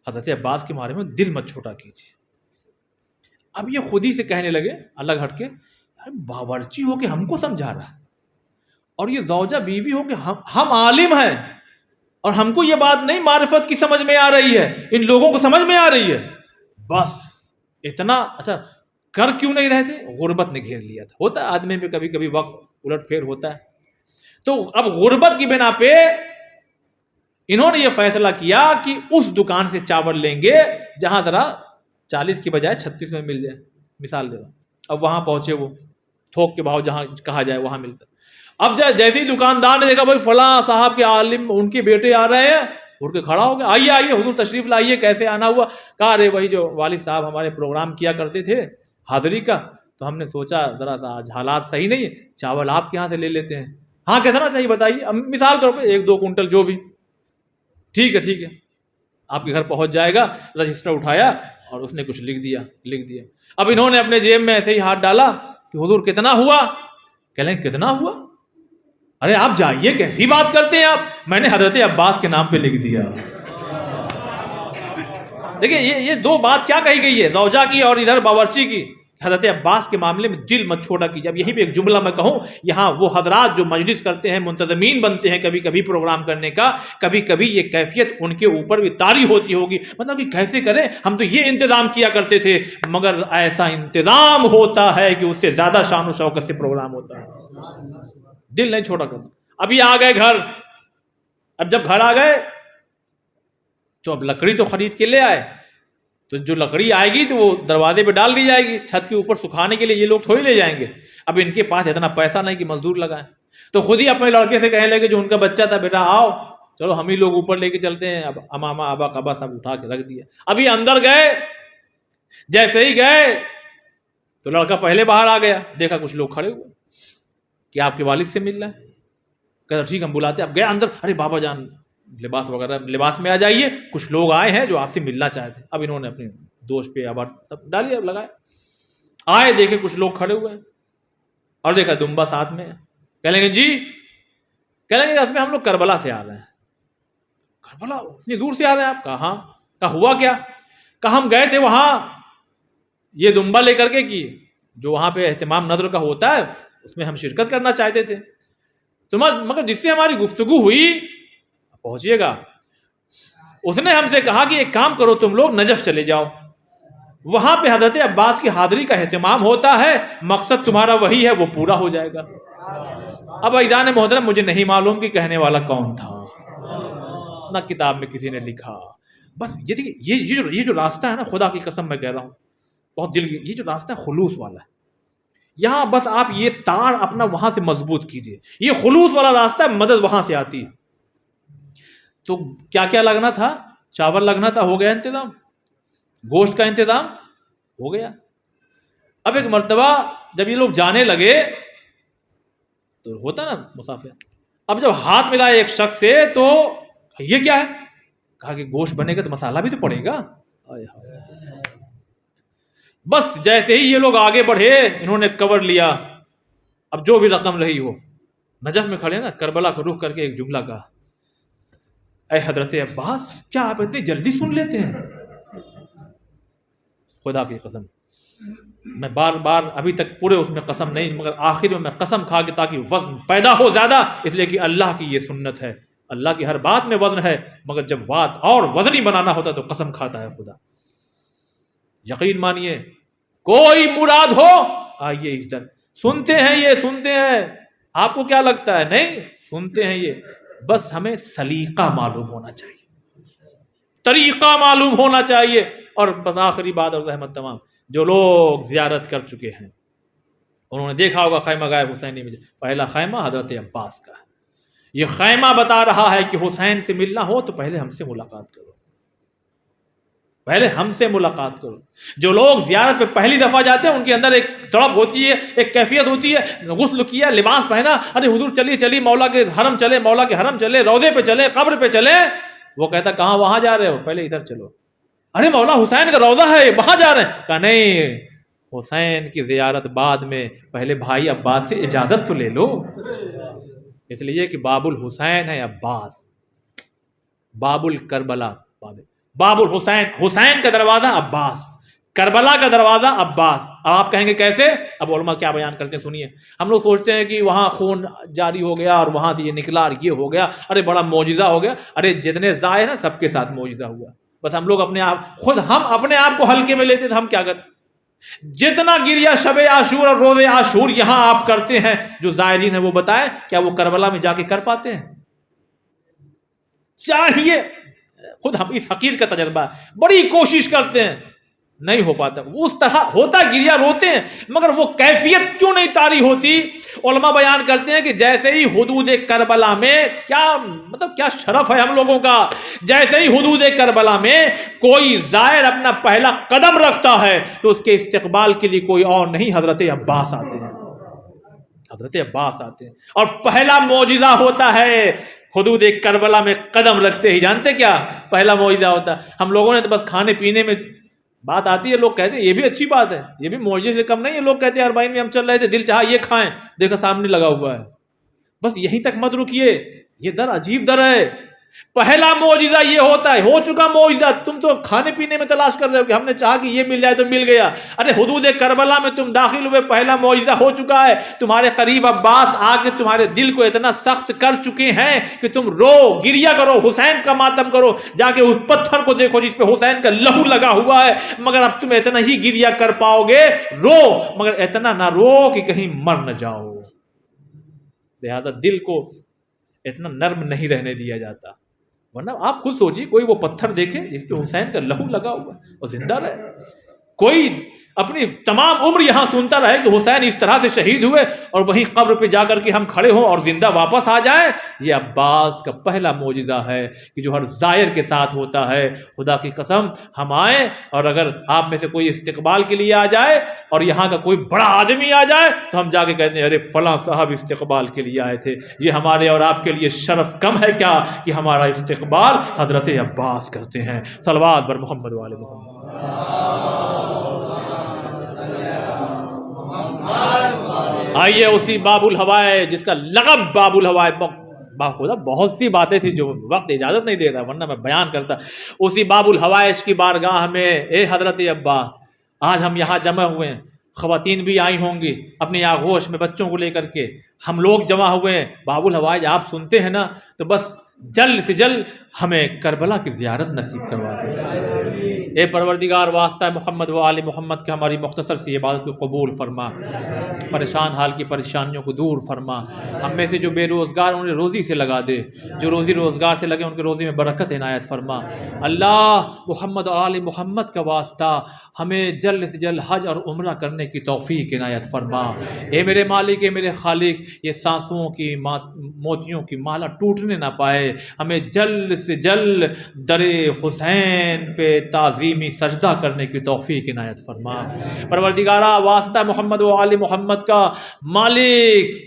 حضرت عباس کے بارے میں دل مت چھوٹا کیجیے. اب یہ خود ہی سے کہنے لگے الگ ہٹ کے، باورچی ہو کے ہم کو سمجھا رہا ہے، اور یہ زوجہ بیوی ہو کے ہم عالم ہیں اور ہم کو یہ بات نہیں معرفت کی سمجھ میں آ رہی ہے، ان لوگوں کو سمجھ میں آ رہی ہے. بس اتنا. اچھا کر کیوں نہیں رہتے؟ غربت نے گھیر لیا تھا. ہوتا ہے آدمی پہ کبھی کبھی وقت الٹ پھیر ہوتا ہے. تو اب غربت کی بنا پہ انہوں نے یہ فیصلہ کیا کہ اس دکان سے چاول لیں گے جہاں ذرا 40 کی بجائے 36 میں مل جائے، مثال دے رہا ہوں. اب وہاں پہنچے، وہ تھوک کے بھاؤ جہاں کہا جائے وہاں ملتا. اب جیسے ہی دکاندار نے دیکھا بھائی فلاں صاحب کے عالم ان کے بیٹے آ رہے ہیں، اٹھ کے کھڑا ہو گیا، آئیے حضور تشریف لائیے. کیسے آنا ہوا؟ کہا ارے وہی جو والد صاحب ہمارے پروگرام کیا کرتے تھے حاضری کا، تو ہم نے سوچا ذرا سا آج حالات صحیح نہیں ہے، چاول آپ کے یہاں سے لے لیتے ہیں. ہاں کتنا چاہیے بتائیے، اب مثال طور پہ 1-2 کنٹل جو بھی. ٹھیک ہے آپ کے گھر پہنچ جائے گا. رجسٹر اٹھایا اور اس نے کچھ لکھ دیا. اب انہوں نے اپنے جیب میں ایسے ہی ہاتھ ڈالا کہ حضور کتنا ہوا؟ کہہ لیں کتنا ہوا؟ ارے آپ جائیے، کیسی بات کرتے ہیں آپ، میں نے حضرت عباس کے نام پہ لکھ دیا. دیکھیں یہ 2 بات کیا کہی گئی ہے، زوجہ کی اور ادھر باورچی کی. حضرت عباس کے معاملے میں دل مت چھوٹا کیجیے. اب یہی بھی ایک جملہ میں کہوں، یہاں وہ حضرات جو مجلس کرتے ہیں، منتظمین بنتے ہیں کبھی کبھی پروگرام کرنے کا، کبھی کبھی یہ کیفیت ان کے اوپر بھی طاری ہوتی ہوگی، مطلب کہ کیسے کریں، ہم تو یہ انتظام کیا کرتے تھے، مگر ایسا انتظام ہوتا ہے کہ اس سے زیادہ شان و شوکت سے پروگرام ہوتا ہے. دل نہیں چھوٹا کرنا. ابھی آ گئے گھر. اب جب گھر آ گئے تو اب لکڑی تو خرید کے لے آئے، تو جو لکڑی آئے گی تو وہ دروازے پہ ڈال دی جائے گی، چھت کے اوپر سکھانے کے لیے یہ لوگ تھوڑی لے جائیں گے. اب ان کے پاس اتنا پیسہ نہیں کہ مزدور لگائیں، تو خود ہی اپنے لڑکے سے کہنے لگے جو ان کا بچہ تھا، بیٹا آؤ چلو ہم ہی لوگ اوپر لے کے چلتے ہیں. اب اماما ابا قبا سب اٹھا کے رکھ دیا. ابھی اندر گئے، جیسے ہی گئے تو لڑکا پہلے باہر آ گیا، دیکھا کچھ لوگ کھڑے ہوئے کہ آپ کے والد سے مل رہے ہیں. کہا ٹھیک ہم بلاتے. اب گئے اندر، ارے بابا جان لباس وغیرہ لباس میں آ جائیے، کچھ لوگ آئے ہیں جو آپ سے ملنا چاہتے ہیں. اب انہوں نے اپنے دوست پہ اب سب ڈالیے، اب لگائے. آئے دیکھے کچھ لوگ کھڑے ہوئے ہیں اور دیکھا دمبا ساتھ میں. کہہ لیں گے جی، کہہ لیں گے اس میں ہم لوگ کربلا سے آ رہے ہیں. کربلا اتنی دور سے آ رہے ہیں آپ؟ کہا ہاں. کہا ہوا کیا؟ کہا ہم گئے تھے وہاں یہ دمبا لے کر کے کی جو وہاں پہ اہتمام نظر کا ہوتا ہے اس میں ہم شرکت کرنا چاہتے تھے، مگر جس سے ہماری گفتگو ہوئی، پہنچیے گا، اس نے ہم سے کہا کہ ایک کام کرو تم لوگ نجف چلے جاؤ. وہاں پہ حضرت عباس کی حاضری کا اہتمام ہوتا ہے، مقصد تمہارا وہی ہے، وہ پورا ہو جائے گا۔ اب عزیزان محترم، مجھے نہیں معلوم کہ کہنے والا کون تھا، نہ کتاب میں کسی نے لکھا، بس یہ جو راستہ ہے نا، خدا کی قسم میں کہہ رہا ہوں، بہت دل کی، یہ جو راستہ ہے خلوص والا ہے، یہاں بس آپ یہ تار اپنا وہاں سے مضبوط کیجئے، یہ خلوص والا راستہ ہے، مدد وہاں سے آتی ہے۔ تو کیا کیا لگنا تھا؟ چاول لگنا تھا، ہو گیا انتظام، گوشت کا انتظام ہو گیا۔ اب ایک مرتبہ جب یہ لوگ جانے لگے تو ہوتا نا مسافر، اب جب ہاتھ ملائے ایک شخص سے تو یہ کیا ہے؟ کہا کہ گوشت بنے گا تو مسالہ بھی تو پڑے گا۔ بس جیسے ہی یہ لوگ آگے بڑھے، انہوں نے کور لیا، اب جو بھی رقم رہی ہو، نجف میں کھڑے نا، کربلا کو رخ کر کے ایک جملہ کہا، اے حضرت عباس، کیا آپ اتنی جلدی سن لیتے ہیں؟ خدا کی قسم، میں بار بار ابھی تک پورے اس میں قسم نہیں، مگر آخر میں قسم کھا کے تاکہ وزن پیدا ہو زیادہ، اس لیے کہ اللہ کی یہ سنت ہے، اللہ کی ہر بات میں وزن ہے، مگر جب بات اور وزنی بنانا ہوتا تو قسم کھاتا ہے خدا۔ یقین مانیے، کوئی مراد ہو آئیے ادھر، سنتے ہیں یہ سنتے ہیں، آپ کو کیا لگتا ہے؟ نہیں سنتے ہیں یہ، بس ہمیں سلیقہ معلوم ہونا چاہیے، طریقہ معلوم ہونا چاہیے۔ اور بس آخری بات اور زحمت تمام، جو لوگ زیارت کر چکے ہیں انہوں نے دیکھا ہوگا خیمہ گاہ حسینی میں، پہلا خیمہ حضرت عباس کا ہے۔ یہ خیمہ بتا رہا ہے کہ حسین سے ملنا ہو تو پہلے ہم سے ملاقات کرو، پہلے ہم سے ملاقات کرو۔ جو لوگ زیارت پہ پہلی دفعہ جاتے ہیں ان کے اندر ایک تڑپ ہوتی ہے، ایک کیفیت ہوتی ہے، غسل کیا، لباس پہنا، ارے حضور چلیے مولا کے حرم چلے، مولا کے حرم چلے، روضے پہ چلے، قبر پہ چلے۔ وہ کہتا کہاں وہاں جا رہے ہو؟ پہلے ادھر چلو۔ ارے مولا حسین کا روضہ ہے، وہاں جا رہے ہیں؟ کہا نہیں، حسین کی زیارت بعد میں، پہلے بھائی عباس سے اجازت تو لے لو، اس لیے کہ باب الحسین ہے عباس، باب الکربلا باب الحسین، حسین کا دروازہ عباس، کربلا کا دروازہ عباس۔ اب آپ کہیں گے کیسے؟ اب علماء کیا بیان کرتے ہیں سنیے۔ ہم لوگ سوچتے ہیں کہ وہاں خون جاری ہو گیا اور وہاں سے یہ نکلا اور یہ ہو گیا، ارے بڑا معجزہ ہو گیا۔ ارے جتنے ضائع نا سب کے ساتھ معجزہ ہوا، بس ہم لوگ اپنے آپ، خود ہم اپنے آپ کو ہلکے میں لیتے تو ہم کیا کریں؟ جتنا گریہ شب عاشور اور روز عاشور یہاں آپ کرتے ہیں، جو زائرین ہیں وہ بتائیں کیا وہ کربلا میں جا کے کر پاتے ہیں؟ چاہیے، خود ہم اس حقیر کا تجربہ ہے، بڑی کوشش کرتے ہیں، نہیں ہو پاتا۔ اس طرح ہوتا گریہ روتے ہیں، مگر وہ کیفیت کیوں نہیں طاری ہوتی؟ علماء بیان کرتے ہیں کہ جیسے ہی حدود کربلا میں، کیا مطلب کیا شرف ہے ہم لوگوں کا، جیسے ہی حدود کربلا میں کوئی زائر اپنا پہلا قدم رکھتا ہے تو اس کے استقبال کے لیے کوئی اور نہیں، حضرت عباس آتے ہیں، حضرت عباس آتے ہیں۔ اور پہلا معجزہ ہوتا ہے حدود کربلا میں قدم رکھتے ہی، جانتے کیا پہلا معجزہ ہوتا ہے؟ ہم لوگوں نے تو بس کھانے پینے میں بات آتی ہے، لوگ کہتے ہیں یہ بھی اچھی بات ہے، یہ بھی معجزے سے کم نہیں ہے۔ لوگ کہتے ہیں اربعین میں ہم چل رہے تھے، دل چاہا یہ کھائیں، دیکھا سامنے لگا ہوا ہے، بس یہیں تک مت رکیے، یہ در عجیب در ہے۔ پہلا معجزہ یہ ہوتا ہے، ہو چکا معجزہ، تم تو کھانے پینے میں تلاش کر رہے ہو کہ ہم نے چاہا کہ یہ مل جائے تو مل گیا۔ ارے حدود کربلا میں تم داخل ہوئے، پہلا معجزہ ہو چکا ہے، تمہارے قریب عباس آ کے تمہارے دل کو اتنا سخت کر چکے ہیں کہ تم رو، گریہ کرو، حسین کا ماتم کرو، جا کے اس پتھر کو دیکھو جس پہ حسین کا لہو لگا ہوا ہے، مگر اب تم اتنا ہی گریہ کر پاؤ گے، رو مگر اتنا نہ رو کہ کہیں مر نہ جاؤ۔ لہذا دل کو اتنا نرم نہیں رہنے دیا جاتا، ورنہ آپ خود سوچیے کوئی وہ پتھر دیکھے جس پہ حسین کا لہو لگا ہوا اور زندہ رہے، کوئی اپنی تمام عمر یہاں سنتا رہے کہ حسین اس طرح سے شہید ہوئے اور وہیں قبر پہ جا کر کے ہم کھڑے ہوں اور زندہ واپس آ جائیں۔ یہ عباس کا پہلا معجزہ ہے کہ جو ہر زائر کے ساتھ ہوتا ہے۔ خدا کی قسم ہم آئیں اور اگر آپ میں سے کوئی استقبال کے لیے آ جائے اور یہاں کا کوئی بڑا آدمی آ جائے تو ہم جا کے کہتے ہیں ارے فلاں صاحب استقبال کے لیے آئے تھے۔ یہ ہمارے اور آپ کے لیے شرف کم ہے کیا کہ ہمارا استقبال حضرت عباس کرتے ہیں۔ صلوات بر محمد والے محمد۔ آئیے اسی باب الہوائے جس کا لقب باب الہوائے، خدا بہت سی باتیں تھی جو وقت اجازت نہیں دے رہا ورنہ میں بیان کرتا۔ اسی باب الہوائش کی بارگاہ میں اے حضرت عباس، آج ہم یہاں جمع ہوئے ہیں، خواتین بھی آئی ہوں گی اپنی آغوش میں بچوں کو لے کر کے، ہم لوگ جمع ہوئے ہیں۔ باب الہوائج آپ سنتے ہیں نا تو بس جلد سے جلد ہمیں کربلا کی زیارت نصیب کروا دیجیے۔ اے پروردگار واسطہ محمد و آل محمد کے ہماری مختصر سی عبادت کو قبول فرما، پریشان حال کی پریشانیوں کو دور فرما، ہم میں سے جو بے روزگار انہیں روزی سے لگا دے، جو روزی روزگار سے لگے ان کے روزی میں برکت عنایت فرما۔ اللہ محمد اور آل محمد کا واسطہ ہمیں جلد سے جلد حج اور عمرہ کرنے کی توفیق عنایت فرما۔ اے میرے مالک، اے میرے خالق، یہ سانسوں کی موتیوں کی مالا ٹوٹنے نہ پائے، ہمیں جلد سے جلد در حسین پہ تعظیمی سجدہ کرنے کی توفیق عنایت فرما۔ پروردگارہ واسطہ محمد و آل محمد کا مالک،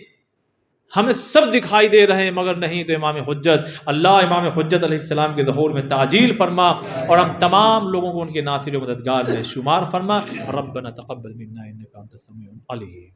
ہمیں سب دکھائی دے رہے ہیں مگر نہیں تو امام حجت، اللہ امام حجت علیہ السلام کے ظہور میں تعجیل فرما اور ہم تمام لوگوں کو ان کے ناصر و مددگار میں شمار فرما۔ ربنا تقبل منا انک انت السمیع العلیم۔